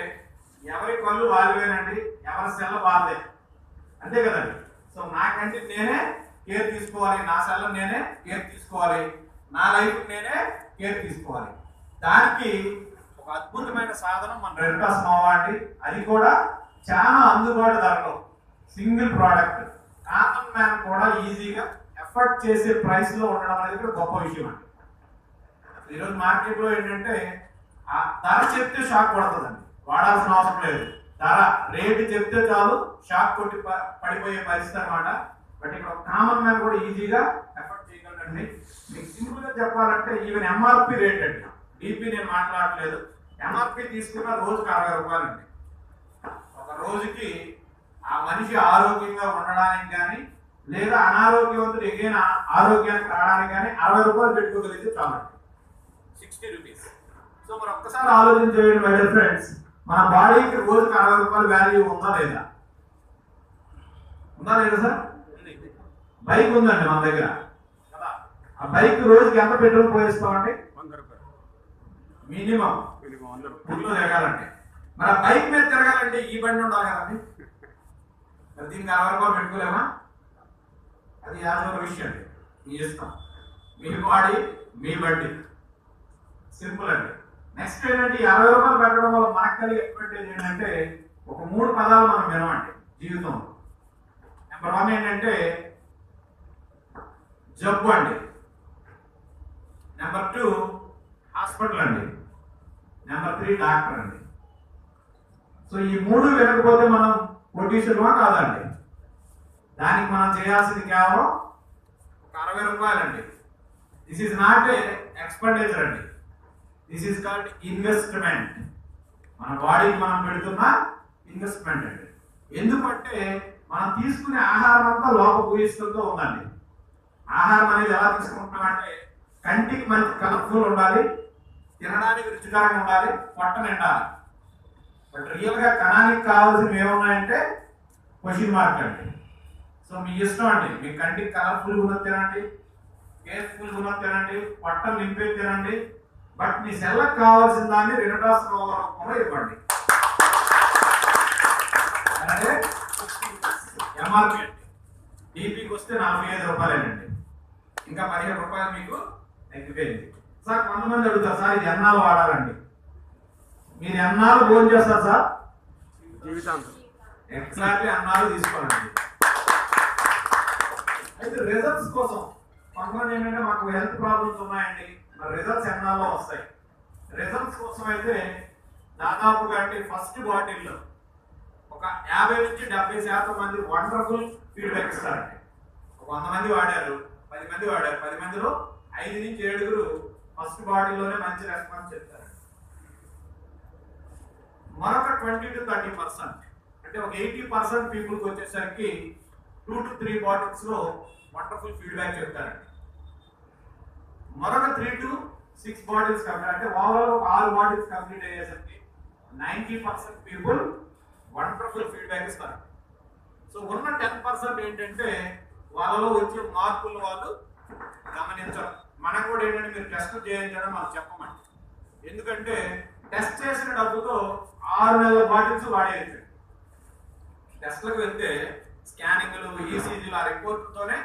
Speaker 1: ఎవరి కళ్ళు వాళ్ళవేనండి, ఎవరి సెల్ వాళ్ళే, అంతే కదండి. సో నాకంటే నేనే కేర్ తీసుకోవాలి, నా సెల్ నేనే కేర్ తీసుకోవాలి, నా లైఫ్ నేనే కేర్ తీసుకోవాలి. దానికి ఒక అద్భుతమైన సాధనం మన రెనటాస్ మావా అండి. అది కూడా చాలా అందుబాటు ధరలో సింగిల్ ప్రోడక్ట్, కామన్ మ్యాన్ కూడా ఈజీగా ఎఫర్ట్ చేసే ప్రైస్ లో ఉండడం అనేది కూడా గొప్ప విషయం అండి. ఈరోజు మార్కెట్ లో ఏంటంటే ఆ ధర చెప్తే షాక్ పడుతుందండి, వాడాల్సిన అవసరం లేదు. ధర రేటు చెప్తే చాలు షాక్ కొట్టి పడిపోయే పరిస్థితి అనమాట. బట్ ఇక్కడ కామన్ మ్యాన్ కూడా ఈజీగా ఎఫర్ట్ చేయగలండి. మీకు సింపుల్ గా చెప్పాలంటే ఈవెన్ MRP రేట్ అండి, DP నేను మాట్లాడలేదు. MRP తీసుకున్న రోజుకి 60 రూపాయలు అండి. ఒక రోజుకి ఆ మనిషి ఆరోగ్యంగా ఉండడానికి కానీ లేదా అనారోగ్యవంతుడు ఎగైనా ఆరోగ్యానికి రావడానికి కానీ 60 రూపాయలు పెట్టుకోగలిగితే చాలండి, 60 రూపీస్. సో మరి ఒక్కసారి ఆలోచించేయండి మై డియర్ ఫ్రెండ్స్, మన బాడీకి రోజుకి 60 రూపాయలు వాల్యూ ఉందా లేదా? ఉందా లేదా సార్? బైక్ ఉందండి మన దగ్గర కదా, ఆ బైక్ రోజుకి ఎంత పెట్రోల్ పోయిస్తామండి?
Speaker 3: 100 రూపాయలు
Speaker 1: మినిమం ఊళ్ళో తిరగాలంటే. మరి ఆ బైక్ మీద తిరగాలంటే ఈ బండి ఉండాలి కదండి, మరి దీనికి 60 రూపాయలు పెట్టుకోలేమా? అది యాజమాన్య విషయం అండి, మీ ఇష్టం, మీ బాడీ మీ బండి, సింపుల్ అండి. నెక్స్ట్ ఏంటంటే ఈ 60 రూపాయలు పెట్టడం వల్ల మనకు కలిగే అడ్వాంటేజ్ ఏంటంటే ఒక 3 పదాలు మనం వినమండి జీవితంలో. నెంబర్ 1 ఏంటంటే జబ్బు అండి. నెంబర్ 2 హాస్పిటల్ అండి. నెంబర్ 3 డాక్టర్ అండి. సో ఈ 3 వినకపోతే మనం కొట్టించడమా కాదండి. దానికి మనం చేయాల్సింది కేవలం ఒక 60 రూపాయలండి. This is not a expenditure అండి. This is called investment. మన బాడీకి మనం పెడుతున్న ఇన్వెస్ట్మెంట్ అండి. ఎందుకంటే మనం తీసుకునే ఆహారం అంతా లోపభూయిష్టంతో ఉందండి. ఆహారం అనేది ఎలా తీసుకుంటున్నామంటే కంటికి మంచి కలర్ఫుల్ ఉండాలి, తినడానికి రుచికరంగా ఉండాలి, పొట్ట నిండాలి. బట్ రియల్గా కణానికి కావాల్సినవి ఏమున్నాయంటే క్వశ్చన్ మార్క్ అండి. సో మీ ఇష్టం అండి. మీ కంటికి కలర్ఫుల్ ఉన్నది తినండి, కేర్ఫుల్ ఉన్నది తినండి, పొట్ట నింపేది తినండి. బట్ మీ సెల్లకు కావాల్సిన దాన్ని రినటాస్ రూపంలో ఇవ్వండి. అంటే ఎంఆర్పి అండి. డీపీకి వస్తే 45 రూపాయలేనండి. ఇంకా 15 రూపాయలు మీకు తగ్గిపోయింది. సార్ కొంతమంది అడుగుతారు, సార్ ఇది ఎన్నాళ్ళు వాడాలండి? మీరు ఎన్నాళ్ళు భోజనం చేస్తారు సార్?
Speaker 3: జీవితాంతం.
Speaker 1: ఎగ్జాక్ట్లీ అన్నాళ్ళు తీసుకోవాలండి. అయితే రిజల్ట్స్ కోసం కొంతమంది ఏంటంటే మాకు హెల్త్ ప్రాబ్లమ్స్ ఉన్నాయండి, మరి రిజల్ట్స్ ఎన్నాళ్ళలో వస్తాయి. రిజల్ట్స్ కోసం అయితే దాదాపుగా అంటే ఫస్ట్ బాటిల్లో ఒక 50 నుంచి 70% మంది వండర్ఫుల్ ఫీడ్బ్యాక్ ఇస్తారండి. ఒక 100 మంది వాడారు, 10 మంది వాడారు, 10 మందిలో 5 నుంచి 7 ఫస్ట్ బాటిల్లోనే మంచి రెస్పాన్స్ చెప్తారు. మరొక 20 to 30% అంటే ఒక 80% పీపుల్కి వచ్చేసరికి 2 to 3 బాటిల్స్ లో వండర్ఫుల్ ఫీడ్బ్యాక్ చెప్తారండి. మరొక 3 to 6 బాటిల్స్ కంప్లీట్ అంటే ఓవరాల్ ఒక 6 బాటిల్స్ కంప్లీట్ అయ్యేసరికి 90% పీపుల్ వండర్ఫుల్ ఫీడ్బ్యాక్ ఇస్తారు. సో ఉన్న 10% ఏంటంటే వాళ్ళలో వచ్చే మార్పులు వాళ్ళు గమనించరు. మనం కూడా ఏంటంటే మీరు టెస్ట్ చేయించడం మనం చెప్పమండి. ఎందుకంటే టెస్ట్ చేసిన డబ్బుతో 6 నెలల బాటిల్స్ వాడేయచ్చు. టెస్ట్లకు వెళ్తే స్కానింగ్లు, ఈసీజీలు ఆ రిపోర్ట్తోనే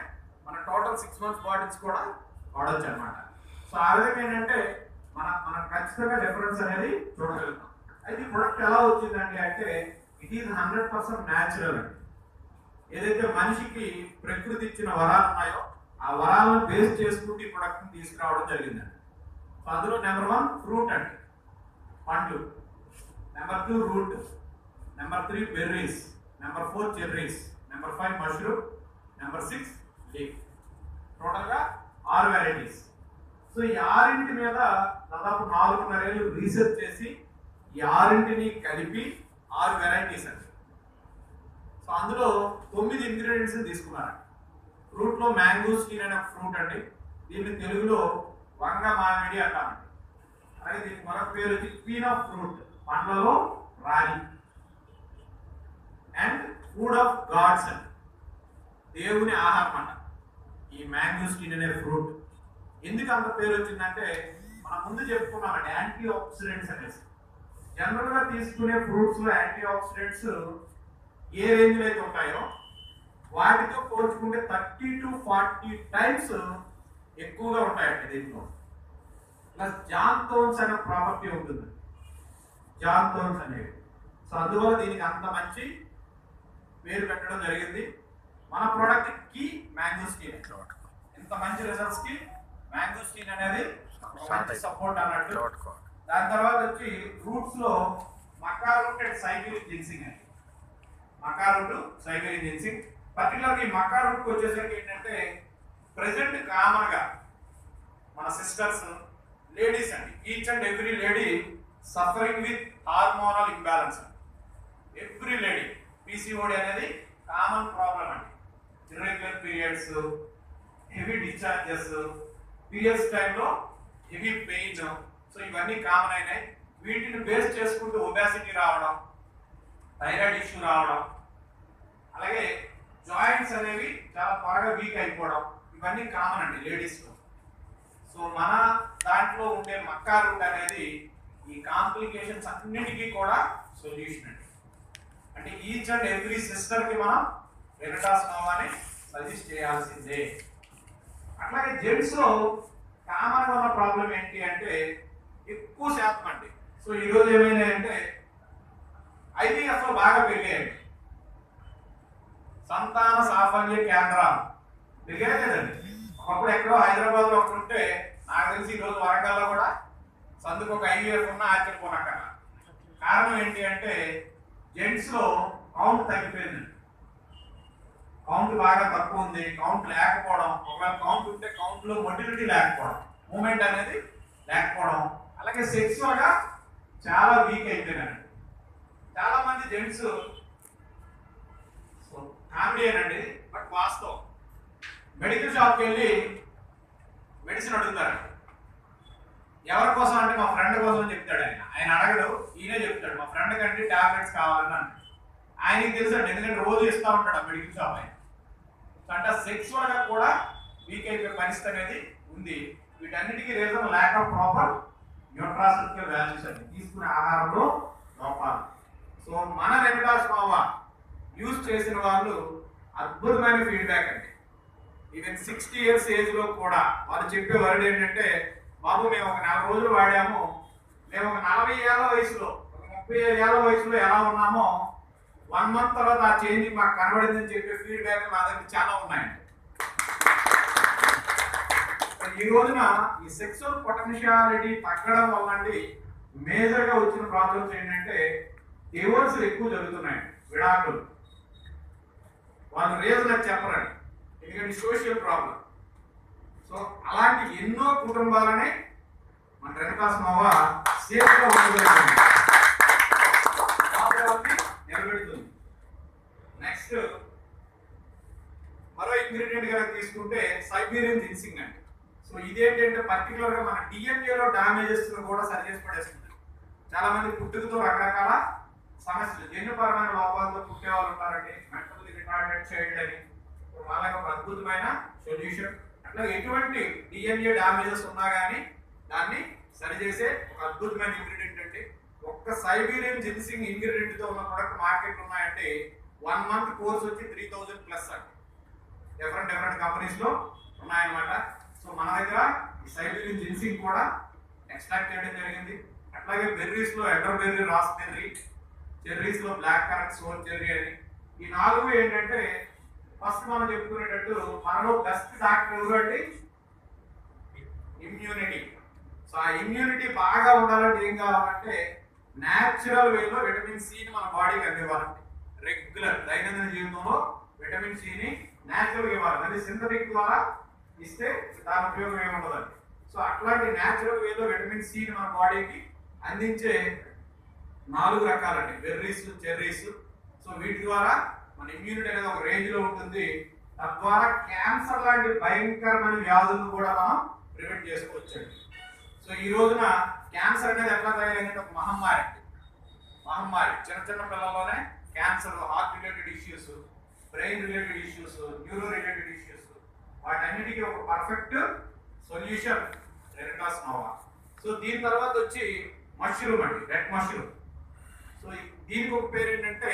Speaker 1: మన టోటల్ 6 months బాటిల్స్ కూడా వాడచ్చు అనమాట. సో ఆ విధంగా ఏంటంటే మనం ఖచ్చితంగా డిఫరెన్స్ అనేది చూడగలుగుతాం. అయితే ఈ ప్రొడక్ట్ ఎలా వచ్చిందండి అంటే ఇట్ ఈజ్ 100% న్యాచురల్ అండి. ఏదైతే మనిషికి ప్రకృతి ఇచ్చిన వరాలు ఉన్నాయో ఆ వరాలను బేస్ చేసుకుంటూ ఈ ప్రొడక్ట్ని తీసుకురావడం జరిగిందండి. సో అందులో నెంబర్ 1 ఫ్రూట్ అండి, పండ్లు. Number 2 root, number 3 berries, number 4 cherries, number 5 mushroom, number 6 leaf. టోటల్గా 6 వెరైటీస్. సో ఈ 6 మీద దాదాపు 4.5 ఏళ్ళు రీసెర్చ్ చేసి ఈ 6 కలిపి 6 వెరైటీస్ అండి. సో అందులో 9 ఇంగ్రీడియంట్స్ తీసుకున్నారండి. ఫ్రూట్లో మ్యాంగోస్టీన్ అనే ఫ్రూట్ అండి. దీన్ని తెలుగులో వంగ మామిడి అంటామండి. అలాగే దీనికి మరొక పేరు వచ్చి క్వీన్ ఆఫ్ ఫ్రూట్, పండ్లలో రాణి. అండ్ ఫుడ్ ఆఫ్ గాడ్స్ అండి, దేవుని ఆహారం అంట ఈ మ్యాంగోస్టీన్ అనే ఫ్రూట్. ఎందుకు అంత పేరు వచ్చిందంటే మనం ముందు చెప్పుకున్నామండి యాంటీ ఆక్సిడెంట్స్ అనేసి. జనరల్ గా తీసుకునే ఫ్రూట్స్ లో యాంటీ ఆక్సిడెంట్స్ ఏ రేంజ్ లో అయితే ఉంటాయో వాటితో పోల్చుకుంటే 30 to 40 టైమ్స్ ఎక్కువగా ఉంటాయండి దీంట్లో. ప్లస్ జాంతోన్స్ అనే ప్రాపర్టీ ఉంటుంది, జాంతోన్స్ అనేవి. సో అందువల్ల దీనికి అంత మంచి పేరు పెట్టడం జరిగింది. మన ప్రోడక్ట్ కి మ్యాంగోస్టీన్, ఇంత మంచి రిజల్ట్స్ కి మ్యాంగోస్టీన్ అనేది మంచి సపోర్ట్ అన్నట్టు. దాని తర్వాత వచ్చి రూట్స్ లో మకా రూట్ అండ్ సైకిలిక్ జిన్సింగ్ అండి. మకా రూట్, సైకిలిక్ జిన్సింగ్. పర్టికులర్ ఈ మకా రూట్ వచ్చేసరికి ఏంటంటే ప్రెసెంట్ కామన్ గా మన సిస్టర్స్, లేడీస్ అండి, each and every lady suffering with hormonal imbalance అండి. ఎవ్రీ లేడీ పీసీఓడి అనేది కామన్ ప్రాబ్లం అండి. Irregular periods, heavy discharges, periods టైంలో హెవీ పెయిన్, సో ఇవన్నీ కామన్ అయినాయి. వీటిని బేస్ చేసుకుంటూ ఒబేసిటీ రావడం, థైరాయిడ్ ఇష్యూ రావడం, అలాగే జాయింట్స్ అనేవి చాలా త్వరగా వీక్ అయిపోవడం, ఇవన్నీ కామన్ అండి లేడీస్లో. సో మన దాంట్లో ఉండే మక్కా రూట్ అనేది ఈ కాంప్లికేషన్స్ అన్నిటికీ కూడా సొల్యూషన్ అండి. అంటే ఈచ్ అండ్ ఎవ్రీ సిస్టర్కి మనం వెనటాస్ నోవాని సజెస్ట్ చేయాల్సిందే. అట్లాగే జెంట్స్లో కామన్గా ఉన్న ప్రాబ్లం ఏంటి అంటే ఎక్కువ శాతం అండి. సో ఈరోజు ఏమైనా అంటే ఐవీఎఫ్లో బాగా పెరిగాయండి, సంతాన సాఫల్య కేంద్రాలు పెరిగాయి కదండి. ఒకప్పుడు ఎక్కడో హైదరాబాద్ లో ఒకటి ఉంటే నాకు తెలిసి ఈరోజు వరంగల్లో కూడా సందుకు ఒక ఐవీఎఫ్ ఉన్న ఆశ్చర్యపోనక్కడ. కారణం ఏంటి అంటే జెంట్స్ లో కౌంట్ తగ్గిపోయింది. కౌంట్ బాగా తక్కువ ఉంది, కౌంట్ లేకపోవడం, ఒకవేళ కౌంట్ ఉంటే కౌంట్ లో మొటిలిటీ లేకపోవడం, మూమెంట్ అనేది లేకపోవడం, అలాగే సెక్సువల్ గా చాలా వీక్ అయిపోయినారు. చాలా మంది జెంట్స్ కామెడీ అండి, బట్ వాస్తవం. మెడికల్ షాప్కి వెళ్ళి మెడిసిన్ అడుగుతారు. ఎవరి కోసం అంటే మా ఫ్రెండ్ కోసం అని చెప్తాడు. ఆయన అడగడు, ఈయనే చెప్తాడు మా ఫ్రెండ్ కంటే టాబ్లెట్స్ కావాలని అంటే ఆయనకి తెలుసండి, ఎందుకంటే రోజు ఇస్తూ ఉంటాడు ఆ మెడికల్ షాప్ ఆయన. అంటే సెక్సువల్ గా కూడా వీక్ అయిపోయే పరిస్థితి అనేది ఉంది. వీటన్నిటికీ reason lack of proper nutraceutical values అండి, తీసుకునే ఆహారంలో లోపాలు. సో మన రెమిడాస్ మావా యూజ్ చేసిన వాళ్ళు అద్భుతమైన ఫీడ్బ్యాక్ అండి. ఈవెన్ 60 years ఏజ్ లో కూడా వాళ్ళు చెప్పే వర్డ్ ఏంటంటే, బాబు మేము ఒక 4 రోజులు వాడాము, మేము ఒక 40 ఏళ్ల వయసులో, ఒక 35 ఏళ్ల వయసులో ఎలా ఉన్నామో 1 month తర్వాత ఆ చేంజ్ మాకు కనబడిందని చెప్పే ఫీడ్బ్యాక్ నా దగ్గర చాలా ఉన్నాయండి. ఈ రోజున ఈ సెక్సువల్ పొటెన్షియాలిటీ తగ్గడం వల్ల అండి మేజర్ గా వచ్చిన ప్రాబ్లమ్స్ ఏంటంటే డివోర్స్ ఎక్కువ జరుగుతున్నాయి, విడాకులు. వాళ్ళు రీజన్ అది చెప్పరండి, ఎందుకంటే సోషల్ ప్రాబ్లం. సో అలాంటి ఎన్నో కుటుంబాలని మన రెనకాస్ మావా సేఫ్ గా నిలబెడుతుంది. నెక్స్ట్ మరో ఇంగ్రీడియంట్ కనుక తీసుకుంటే సైబీరియన్ జిన్సింగ్ అండి. సో ఇదేంటంటే పర్టికులర్ గా మన డిఎన్ఏలో డామేజెస్ కూడా సరి చేసి పడేస్తుంది. చాలా మంది పుట్టుకతో రకరకాల సమస్యలు, జన్యుపరమైన లోపాలతో పుట్టే వాళ్ళు ఉంటారండి, మెంటల్ రిటార్డెడ్ చైల్డ్ అని, వాళ్ళకి ఒక అద్భుతమైన సొల్యూషన్. అట్లా ఎటువంటి డిఎన్ఏ డామేజెస్ ఉన్నా కానీ దాన్ని సరిచేసే ఒక అద్భుతమైన ఇంగ్రీడియంట్ అండి. ఒక్క సైబీరియన్ జిన్సింగ్ ఇంగ్రీడియంట్ తో ఉన్న ప్రొడక్ట్ మార్కెట్ ఉన్నాయంటే 1 month కోర్స్ వచ్చి 3000+ అండి. డిఫరెంట్ కంపెనీస్ లో ఉన్నాయన్నమాట. సో మన దగ్గర ఈ సైబీరియన్ జిన్సింగ్ కూడా ఎక్స్ట్రాక్ట్ చేయడం జరిగింది. అట్లాగే బెర్రీస్ లో elderberry, raspberry, cherries లో బ్లాక్ కరెంట్, సోల్ చెర్రీ అని ఈ 4 ఏంటంటే ఫస్ట్ మనం చెప్పుకునేటట్టు మనలో బెస్ట్ డాక్టర్ ఎవరు అంటే ఇమ్యూనిటీ. సో ఆ ఇమ్యూనిటీ బాగా ఉండాలంటే ఏం కావాలంటే న్యాచురల్ వేలో విటమిన్ సిని మన బాడీకి అందివ్వాలండి. రెగ్యులర్ దైనందిన జీవితంలో విటమిన్ సిని న్యాచురల్గా ఇవ్వాలి, అంటే సింథటిక్ ద్వారా ఇస్తే దాని ఉపయోగం ఏముండదండి. సో అట్లాంటి న్యాచురల్ వేలో విటమిన్ సిని మన బాడీకి అందించే 4 రకాలండి, బెర్రీస్, చెర్రీస్. సో వీటి ద్వారా మన ఇమ్యూనిటీ అనేది ఒక రేంజ్ లో ఉంటుంది. తద్వారా క్యాన్సర్ లాంటి భయంకరమైన వ్యాధులను కూడా మనం ప్రివెంట్ చేసుకోవచ్చండి. సో ఈ రోజున క్యాన్సర్ అనేది ఎట్లా తయారైందంటే ఒక మహమ్మారి అండి. మహమ్మారి చిన్న పిల్లల్లోనే cancer, heart related issues, brain related issues, neuro related issues, వాటన్నిటికీ ఒక పర్ఫెక్ట్ సొల్యూషన్ రెనకాస్ మావా. సో దీని తర్వాత వచ్చి మష్రూమ్ అండి, రెడ్ మష్రూమ్. సో దీనికి ఒక పేరు ఏంటంటే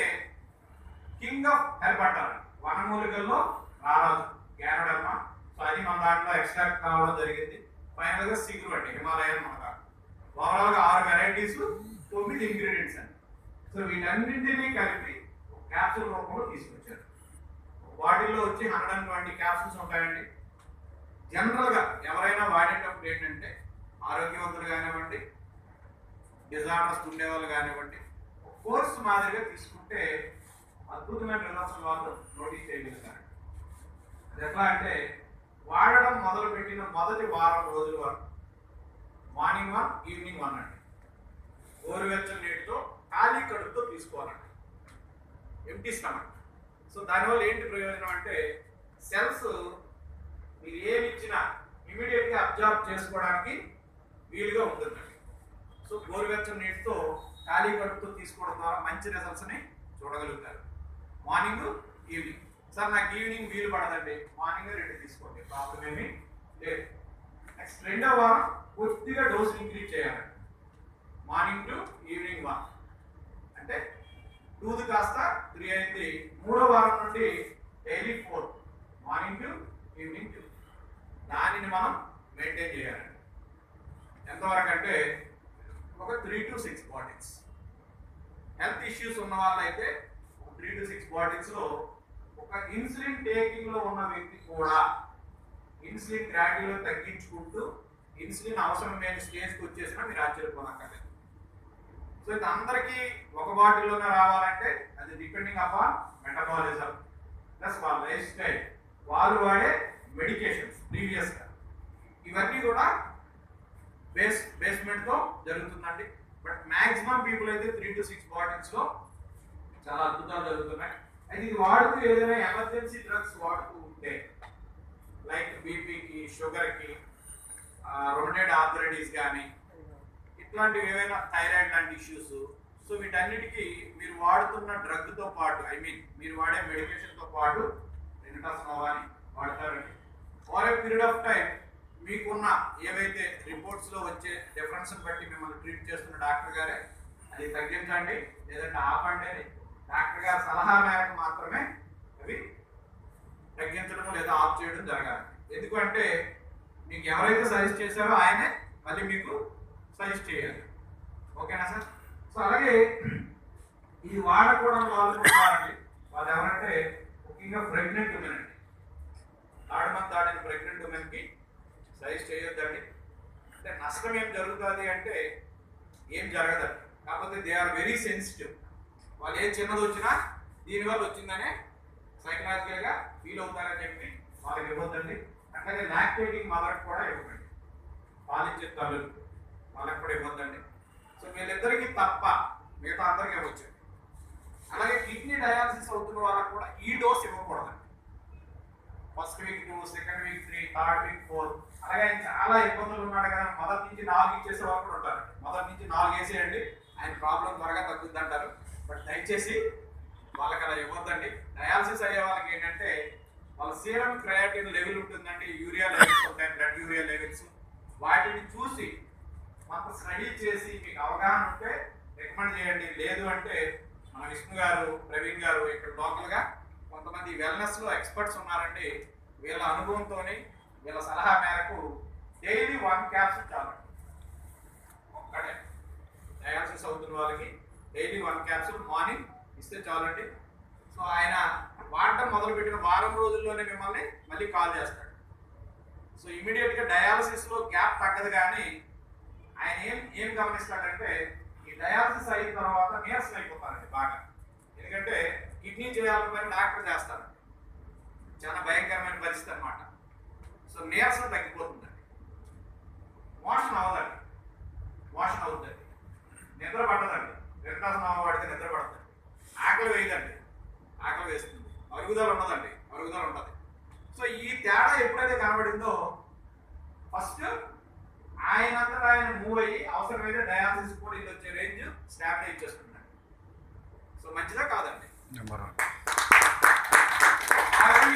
Speaker 1: కింగ్ ఆఫ్ హెర్బ్ అంటారు, వనమూలికల్లో రారాజు, గ్యానోడర్మా. సో అది మన దాంట్లో ఎక్స్ట్రాక్ట్ కావడం జరిగింది. ఫైనల్ గా సిగ్రు అండి, హిమాలయన్ మన ఓవరాల్ గా 6 వెరైటీస్, 9 ఇంగ్రీడియంట్స్ అండి. సో వీటన్నింటినీ కలిపి క్యాప్సూల్ రూపంలో తీసుకొచ్చారు. బాడీలో వచ్చి 120 క్యాప్సూల్స్ ఉంటాయండి. జనరల్ గా ఎవరైనా వాడేటప్పుడు ఏంటంటే ఆరోగ్యవంతులు కానివ్వండి, డిజార్డర్స్ ఉండేవాళ్ళు కానివ్వండి, కోర్స్ మాదిరిగా తీసుకుంటే అద్భుతమైన రిజల్ట్స్ వాళ్ళు నోటీస్ చేయగలుగుతారు. అది ఎట్లా అంటే వాడడం మొదలు పెట్టిన మొదటి వారం రోజుల వరకు మార్నింగ్ 1, ఈవినింగ్ 1 అండి. గోరువెచ్చని నీటితో ఖాళీ కడుపుతో తీసుకోవాలండి, ఎంటీ స్టమక్. సో దానివల్ల ఏంటి ప్రయోజనం అంటే సెల్స్ మీరు ఏమి ఇచ్చినా ఇమీడియట్ గా అబ్జర్వ్ చేసుకోవడానికి వీలుగా ఉంటుందండి. సో గోరువెచ్చని నీటితో ఖాళీ కడుపుతో తీసుకోవడం ద్వారా మంచి రిజల్ట్స్ ని చూడగలుగుతారు. Morning, evening. సార్ నాకు ఈవినింగ్ వీలు పడదండి, మార్నింగ్ 2 తీసుకోండి, ప్రాబ్లం ఏమి లేదు. నెక్స్ట్ 2వ వారం కొద్దిగా డోస్ ఇంక్రీజ్ చేయాలి, మార్నింగ్ టు ఈవినింగ్ 1 అంటే 2 కాస్త 3 అయింది. 3వ వారం నుండి డైలీ 4, మార్నింగ్ టు ఈవినింగ్ 2. దానిని మనం మెయింటైన్ చేయాలండి. ఎంతవరకు అంటే ఒక 3 to 6 బాటిల్స్. హెల్త్ ఇష్యూస్ ఉన్న వాళ్ళైతే 3 to 6 బాటిల్స్ లో ఒక ఇన్సులిన్ టేకింగ్ లో ఉన్న వ్యక్తి కూడా ఇన్సులిన్ గ్రాడ్యువల్గా తగ్గించుకుంటూ ఇన్సులిన్ అవసరం లేని స్టేజ్కి వచ్చేసినా మీరు ఆశ్చర్యపోనక్కర్లేదు. సో ఇది అందరికీ ఒక బాటిల్లోనే రావాలంటే అది డిపెండింగ్ అపాన్ మెటబాలిజం ప్లస్ వాళ్ళ లైఫ్ స్టైల్, వాళ్ళు వాడే మెడికేషన్స్ ప్రీవియస్గా, ఇవన్నీ కూడా బేస్మెంట్తో జరుగుతుందండి. బట్ మ్యాక్సిమం పీపుల్ అయితే 3 to 6 బాటిల్స్లో చాలా అద్భుతాలు జరుగుతున్నాయి. అయితే ఇది వాడుతూ ఏదైనా ఎమర్జెన్సీ డ్రగ్స్ వాడుతూ ఉంటే లైక్ బీపీకి, షుగర్కి, రొమటైడ్ ఆర్థరైటిస్ కానీ ఇట్లాంటివి ఏవైనా థైరాయిడ్ లాంటి ఇష్యూస్, సో వీటన్నిటికీ మీరు వాడుతున్న డ్రగ్తో పాటు మీరు వాడే మెడికేషన్తో పాటు రెనిటాస్ నోవాని వాడతారండి. For a period of time మీకున్న ఏవైతే రిపోర్ట్స్లో వచ్చే డిఫరెన్స్ బట్టి మిమ్మల్ని ట్రీట్ చేస్తున్న డాక్టర్ గారే అది తగ్గించండి లేదంటే ఆపండి అని డాక్టర్ గారి సలహా మేరకు మాత్రమే అవి తగ్గించడం లేదా ఆఫ్ చేయడం జరగాలి. ఎందుకంటే మీకు ఎవరైతే సజెస్ట్ చేశారో ఆయనే మళ్ళీ మీకు సజెస్ట్ చేయాలి. ఓకేనా సార్? సో అలాగే ఇది వాడకూడని వాళ్ళు ఉన్నారండి. వాళ్ళు ఎవరంటే ముఖ్యంగా ప్రెగ్నెంట్ ఉమెన్ అండి. 3rd month దాటిన ప్రెగ్నెంట్ ఉమెన్కి సజెస్ట్ చేయొద్దండి. అంటే నష్టం ఏం జరుగుతుంది అంటే ఏం జరగదండి, కాకపోతే దే ఆర్ వెరీ సెన్సిటివ్. వాళ్ళు ఏం చిన్నది వచ్చినా దీనివల్ల వచ్చిందనే సైకలాజికల్గా ఫీల్ అవుతారని చెప్పి వాళ్ళకి ఇవ్వద్దండి. అట్లాగే లాక్టేటింగ్ మదర్కి కూడా ఇవ్వకండి, పాలిచ్చే తల్లులు వాళ్ళకి కూడా ఇవ్వద్దండి. సో వీళ్ళిద్దరికీ తప్ప మిగతా అందరికీ ఇవ్వచ్చు. అలాగే కిడ్నీ డయాలసిస్ అవుతున్న వాళ్ళకి కూడా ఈ డోస్ ఇవ్వకూడదండి. First week 2, second week 3, third week 4. అలాగే ఆయన చాలా ఇబ్బందులు ఉన్నాడు కదా, మొదటి నుంచి 4 ఇచ్చేసే వాళ్ళు కూడా ఉంటారు. మొదటి నుంచి 4 వేసేయండి, ఆయన ప్రాబ్లం త్వరగా తగ్గుద్ది అంటారు. బట్ దయచేసి వాళ్ళకి అలా ఇవ్వద్దండి. డయాలసిస్ అయ్యే వాళ్ళకి ఏంటంటే వాళ్ళ సీరం క్రియాటిన్ లెవెల్ ఉంటుందండి, యూరియా లెవెల్స్ ఉంటాయి, బ్లడ్ యూరియా లెవెల్స్. వాటిని చూసి కొంత స్టడీ చేసి మీకు అవగాహన ఉంటే రికమెండ్ చేయండి. లేదు అంటే మన విష్ణు గారు, ప్రవీణ్ గారు ఇక్కడ లోకల్గా కొంతమంది వెల్నెస్లో ఎక్స్పర్ట్స్ ఉన్నారండి. వీళ్ళ అనుభవంతోని వీళ్ళ సలహా మేరకు డైలీ 1 క్యాప్సూల్ చాలు. ఒక్కడే డయాలసిస్ అవుతున్న వాళ్ళకి డైలీ 1 క్యాప్సూల్ మార్నింగ్ ఇస్తే చాలండి. సో ఆయన వాడటం మొదలుపెట్టిన వారం రోజుల్లోనే మిమ్మల్ని మళ్ళీ కాల్ చేస్తాడు. సో ఇమీడియట్గా డయాలసిస్లో గ్యాప్ తగ్గదు, కానీ ఆయన ఏం గమనిస్తాడంటే ఈ డయాలసిస్ అయిన తర్వాత నీరసం అయిపోతారండి బాగా. ఎందుకంటే కిడ్నీ చేయాలని డాక్టర్ చేస్తారు, చాలా భయంకరమైన పరిస్థితి అనమాట. సో నీరసం తగ్గిపోతుందండి, మోషన్ అవ్వదండి, మోషన్ అవుతుందండి, నిద్ర పట్టదండి. రెనిటాస్ నోవా వాడితే నిద్ర పడుతుంది, ఆకలి వేయదండి, ఆకలి వేస్తుంది, అరుగుదల ఉండదండి, అరుగుదల ఉంటుంది. సో ఈ తేడా ఎప్పుడైతే కనబడిందో ఫస్ట్ ఆయనంతా ఆయన మూవ్ అయ్యి అవసరమైతే డయాలసిస్ కూడా ఇది వచ్చే రేంజ్ స్టామినా ఇచ్చేస్తున్నాడు. సో మంచిదా కాదండి?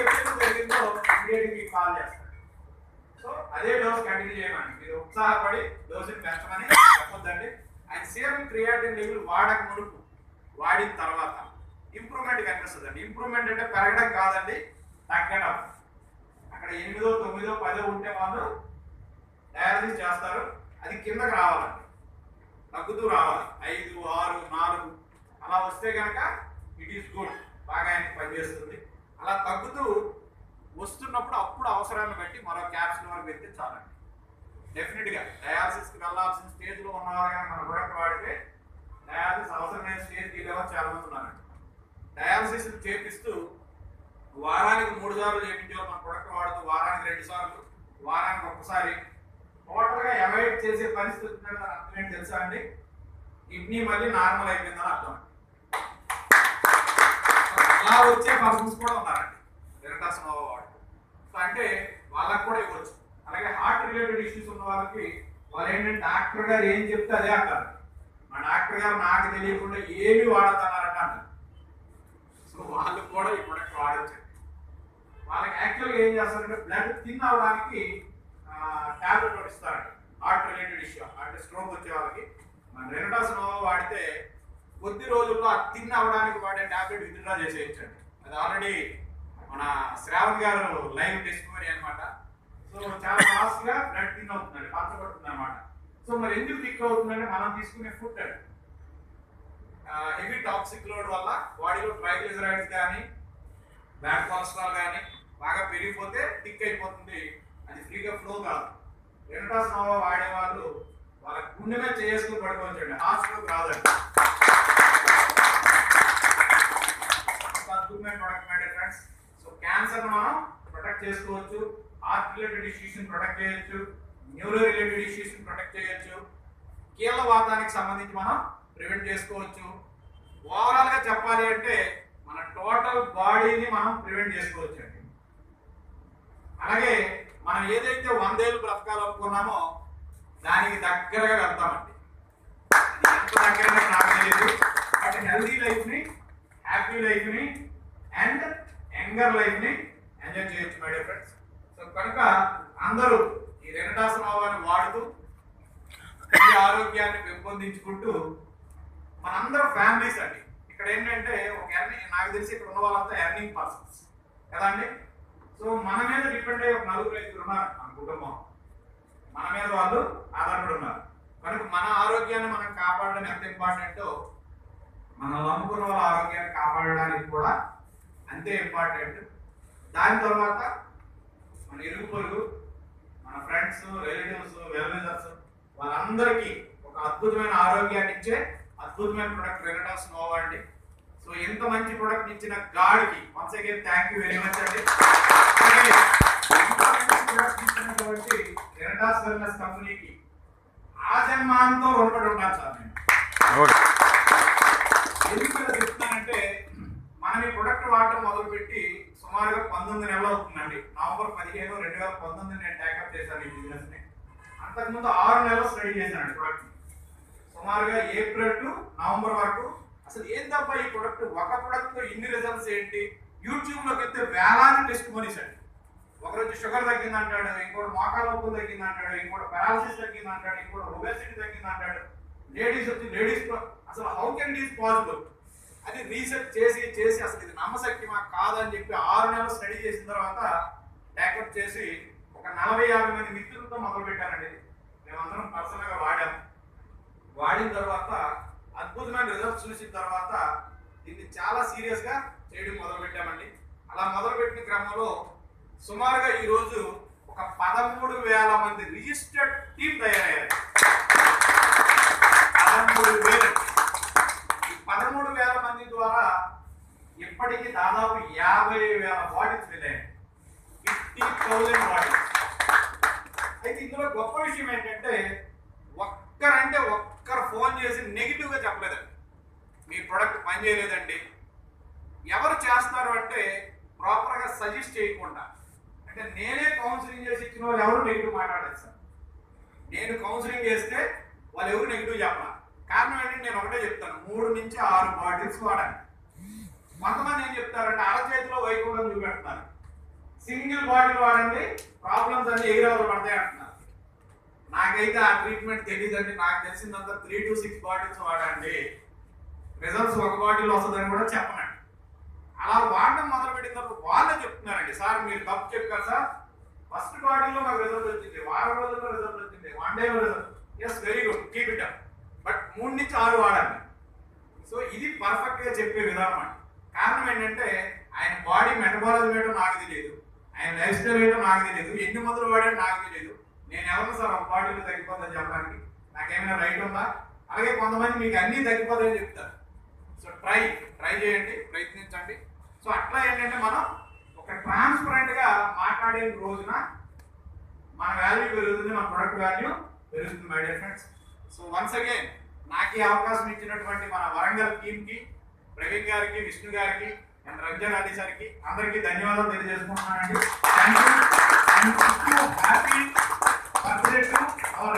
Speaker 1: ఎప్పుడైతే జరిగిందో ఇమీడియట్గా కాల్ చేస్తాడు. సో అదే డోస్ కంటిన్యూ చేయమని, మీరు ఉత్సాహపడి డోసుని పెంచమని చెప్పొద్దండి. ఆయన సీరం క్రియాటిన్ లెవెల్ వాడక మునుపు, వాడిన తర్వాత ఇంప్రూవ్మెంట్ కనిపిస్తుంది అండి. ఇంప్రూవ్మెంట్ అంటే పెరగడం కాదండి, తగ్గడం. అక్కడ 8, 9, 10 ఉంటే వాళ్ళు డయాలసిస్ చేస్తారు, అది కిందకి రావాలండి, తగ్గుతూ రావాలి. 5, 6, 4 అలా వస్తే కనుక ఇట్ ఈస్ గుడ్, బాగా ఆయనకి పనిచేస్తుంది. అలా తగ్గుతూ వస్తున్నప్పుడు అప్పుడు అవసరాన్ని బట్టి మరో క్యాప్సూల్ వరకు పెడితే చాలండి. డెఫినెట్గా డయాలసిస్కి వెళ్ళాల్సిన స్టేజ్లో ఉన్నవారు కానీ మన ప్రొడక్ట్ వాడితే డయాలసిస్ అవసరమైన స్టేజ్కి వెళ్ళేవారు చాలా మంది ఉన్నారండి. డయాలసిస్ చేపిస్తూ వారానికి 3 సార్లు చేయించేవారు మన ప్రొడక్ట్ వాడుతూ, వారానికి 2 సార్లు, వారానికి 1 సారి టోటల్గా అవాయిడ్ చేసే పరిస్థితి ఉందని అర్థం ఏంటి తెలుసా అండి? కిడ్నీ మళ్ళీ నార్మల్ అయిపోయిందని అర్థం. అలా వచ్చే పర్సన్స్ కూడా ఉన్నారండి రెనిటాస్ నోవా వాడు. సో అంటే వాళ్ళకి కూడా ఇవ్వచ్చు. అలాగే హార్ట్ రిలేటెడ్ ఇష్యూస్ ఉన్న వాళ్ళకి వాళ్ళు ఏంటంటే డాక్టర్ గారు ఏం చెప్తే అదే అంటారు. మా డాక్టర్ గారు నాకు తెలియకుండా ఏమి వాడతారంట అంటారు. సో వాళ్ళు కూడా ఈ ప్రొడక్ట్ వాడచ్చు. వాళ్ళకి యాక్చువల్గా ఏం చేస్తారంటే బ్లడ్ థిన్ అవడానికి టాబ్లెట్ ఒకటి ఇస్తారండి. హార్ట్ రిలేటెడ్ ఇష్యూ అంటే స్ట్రోక్ వచ్చే వాళ్ళకి మన రెనిటాస్ నోవా వాడితే కొద్ది రోజుల్లో ఆ థిన్ అవడానికి వాడే టాబ్లెట్ విత్డ్రా చేసేయచ్చండి. అది ఆల్రెడీ మన శ్రావణ్ గారు లైవ్ టెస్టిమనీ అనమాట. సో చాలా ఫాస్ట్గా బ్లడ్ థిన్ అవుతుందండి, పలచబడుతుంది అనమాట. సో మరి ఎందుకు థిక్ అవుతుందంటే మనం తీసుకునే ఫుడ్ అండి. హెవీ టాక్సిక్ లోడ్ వల్ల బాడీలో ట్రైగ్లిజరైడ్స్ కానీ బ్యాడ్ కొలెస్ట్రాల్ కానీ బాగా పెరిగిపోతే థిక్ అయిపోతుంది. అది ఫ్రీగా ఫ్లో కాదు. రెనటాస్ నోవా వాడే వాళ్ళు వాళ్ళ గుండె మీద చేసుకుని పడుకోవచ్చండి, హాస్పిటల్కి రాదండి. అద్భుతమైన product my dear friends. So cancer మనం ప్రొటెక్ట్ చేసుకోవచ్చు, హార్ట్ రిలేటెడ్ ఇష్యూస్ ప్రొటెక్ట్ చేయొచ్చు, న్యూరో రిలేటెడ్ ఇష్యూస్ ప్రొటెక్ట్ చేయొచ్చు, కీళ్ళ వాతానికి సంబంధించి మనం ప్రివెంట్ చేసుకోవచ్చు. ఓవరాల్ గా చెప్పాలి అంటే మన టోటల్ బాడీని మనం ప్రివెంట్ చేసుకోవచ్చు అండి. అలాగే మనం ఏదైతే 100 ఏళ్ళు బ్రతకాలనుకున్నామో దానికి దగ్గరగా వెళ్తామండి. అది ఎంత దగ్గరగా నాకు తెలియదు, బట్ హెల్దీ లైఫ్ ని, హ్యాపీ లైఫ్ ని అండ్ యంగర్ లైఫ్ ని ఎంజాయ్ చేయొచ్చు మై డియర్ ఫ్రెండ్స్. సో కనుక అందరూ ఈ రెనటాస్ నోవాని వాడుతూ ఈ ఆరోగ్యాన్ని పెంపొందించుకుంటూ మనందరం ఫ్యామిలీస్ అండి. ఇక్కడ ఏంటంటే ఒక నాకు తెలిసి ఇక్కడ ఉన్న వాళ్ళంతా ఎర్నింగ్ పర్సన్స్ కదా అండి. సో మన మీద డిపెండ్ అయ్యి ఒక 4-5 ఉన్నారు మన కుటుంబం, మన మీద వాళ్ళు ఆధారపడి ఉన్నారు. కనుక మన ఆరోగ్యాన్ని మనం కాపాడడం ఎంత ఇంపార్టెంటో మనం నమ్ముకున్న వాళ్ళ ఆరోగ్యాన్ని కాపాడడానికి కూడా అంతే ఇంపార్టెంట్. దాని తర్వాత మన ఇరుగు పొరుగు, మన ఫ్రెండ్స్, రిలేటివ్స్, వెల్విజర్స్ వాళ్ళందరికీ ఒక అద్భుతమైన ఆరోగ్యాన్ని ఇచ్చే అద్భుతమైన ప్రొడక్ట్ రెనటాస్ నోవా అండి. సో ఇంత మంచి ప్రొడక్ట్ ఇచ్చిన గాడికి once again thank you very much అండి. ఇచ్చినటువంటి రెనటాస్ వెల్నెస్ కంపెనీకి ఆజన్మాంతో రుణపడి ఉంటాను సార్ నేను. ఎందుకు ఇలా చెప్తున్నానంటే మనం ఈ ప్రొడక్ట్ వాడటం మొదలుపెట్టి సుమారుగా 19 నెలలు అవుతుందండి. నవంబర్ 15, 2019 నేను టేకప్ చేశాను ఈ బిజినెస్ ని. అంతకుముందు 6 నెలలు స్టడీ చేశానండి ప్రొడక్ట్. సుమారుగా ఏప్రిల్ టు నవంబర్ వరకు అసలు ఏం తప్ప ఈ ప్రొడక్ట్, ఒక ప్రొడక్ట్ ఇన్ని రిజల్ట్స్ ఏంటి, యూట్యూబ్ లోకి వెళ్తే వేలాది టెస్ట్ మోనీస్ అండి. ఒకరోజు షుగర్ తగ్గింది అంటాడు, ఇంకోటి మోకాళ్ళ నొప్పులు తగ్గింది అంటాడు, ఇంకోటి పారాలసిస్ తగ్గింది అంటాడు, ఇంకోటి ఒబేసిటీ తగ్గింది అంటాడు. లేడీస్ వచ్చి లేడీస్ అసలు how can it is possible అది రీసెర్చ్ చేసి చేసి అసలు ఇది నమ్మశక్తి మాకు కాదని చెప్పి 6 నెలలు స్టడీ చేసిన తర్వాత టేకప్ చేసి ఒక 40-50 మంది మిత్రులతో మొదలు పెట్టానండి. మేమందరం పర్సనల్ గా వాడాము. వాడిన తర్వాత అద్భుతమైన రిజల్ట్స్ చూసిన తర్వాత దీన్ని చాలా సీరియస్ గా చేయడం మొదలు పెట్టామండి. అలా మొదలు పెట్టిన క్రమంలో సుమారుగా ఈ రోజు ఒక 13,000 మంది రిజిస్టర్డ్ టీమ్ తయారయ్యారు. 13,000. ఈ 13,000 మంది ద్వారా ఇప్పటికీ దాదాపు 50,000 బాడీస్ వెళ్ళాయి. 50,000 బాడీస్. అయితే ఇందులో గొప్ప విషయం ఏంటంటే ఒక్కరు ఫోన్ చేసి నెగిటివ్ గా చెప్పలేదండి, మీ ప్రొడక్ట్ పనిచేయలేదండి. ఎవరు చేస్తారు అంటే ప్రాపర్ గా సజెస్ట్ చేయకుండా, అంటే నేనే కౌన్సిలింగ్ చేసి ఇచ్చిన వాళ్ళు ఎవరు నెగిటివ్ మాట్లాడలేదు సార్. నేను కౌన్సిలింగ్ చేస్తే వాళ్ళు ఎవరు నెగిటివ్ చెప్పాలి. కారణం ఏంటంటే నేను ఒకటే చెప్తాను, 3 నుంచి 6 బాటిల్స్ వాడండి. కొంతమంది ఏం చెప్తారంటే అరచేతిలో వైకుంఠం చూపెడుతున్నారు, సింగిల్ బాటిల్ వాడండి ప్రాబ్లమ్స్ అన్ని ఎగిరవలు పడతాయి అంటున్నారు. నాకైతే ఆ ట్రీట్మెంట్ తెలియదండి. నాకు తెలిసిందంతా 3 to 6 బాటిల్స్ వాడండి, రిజల్ట్స్ ఒక బాటిల్ వస్తుందని కూడా చెప్పనండి. అలా వాడడం మొదలు పెట్టిన తర్వాత వాళ్ళే చెప్తున్నారండి, సార్ మీరు తప్పు చెప్పారు సార్, ఫస్ట్ బాటిల్లో మాకు రిజల్ట్ వచ్చింది, వారం రోజుల్లో రిజల్ట్ వచ్చింది, 1 డేలో result. Yes, very good, keep it up, but 3 నుంచి 6 వాడండి. సో ఇది పర్ఫెక్ట్ గా చెప్పే విధానం అండి. కారణం ఏంటంటే ఆయన బాడీ మెటబాలిజం ఏంటో నాకు తెలియదు, ఆయన లైఫ్ స్టైల్ ఏంటో నాకు తెలియదు, ఎన్ని మందులు వాడాడో నాకు తెలియదు. నేను ఎవరు సార్ ఒక బాటిల్ తగ్గిపోతుందని చెప్పడానికి నాకేమైనా రైట్ ఉందా? అలాగే కొంతమంది మీకు అన్ని తగ్గిపోతాయని చెప్తారు. సో ట్రై చేయండి, ప్రయత్నించండి. సో అట్లా ఏంటంటే మనం ఒక ట్రాన్స్పరెంట్ గా మాట్లాడే రోజున మన వాల్యూ పెరుగుతుంది, మన ప్రొడక్ట్ వాల్యూ పెరుగుతుంది my dear friends. So once again నాకు ఈ అవకాశం ఇచ్చినటువంటి మన వరంగల్ టీమ్ కి, ప్రవీణ్ గారికి, విష్ణు గారికి అండ్ రంజన్ అలీ సార్కి అందరికీ ధన్యవాదాలు తెలియజేసుకుంటున్నానండి. Thank you. Happy birthday to hour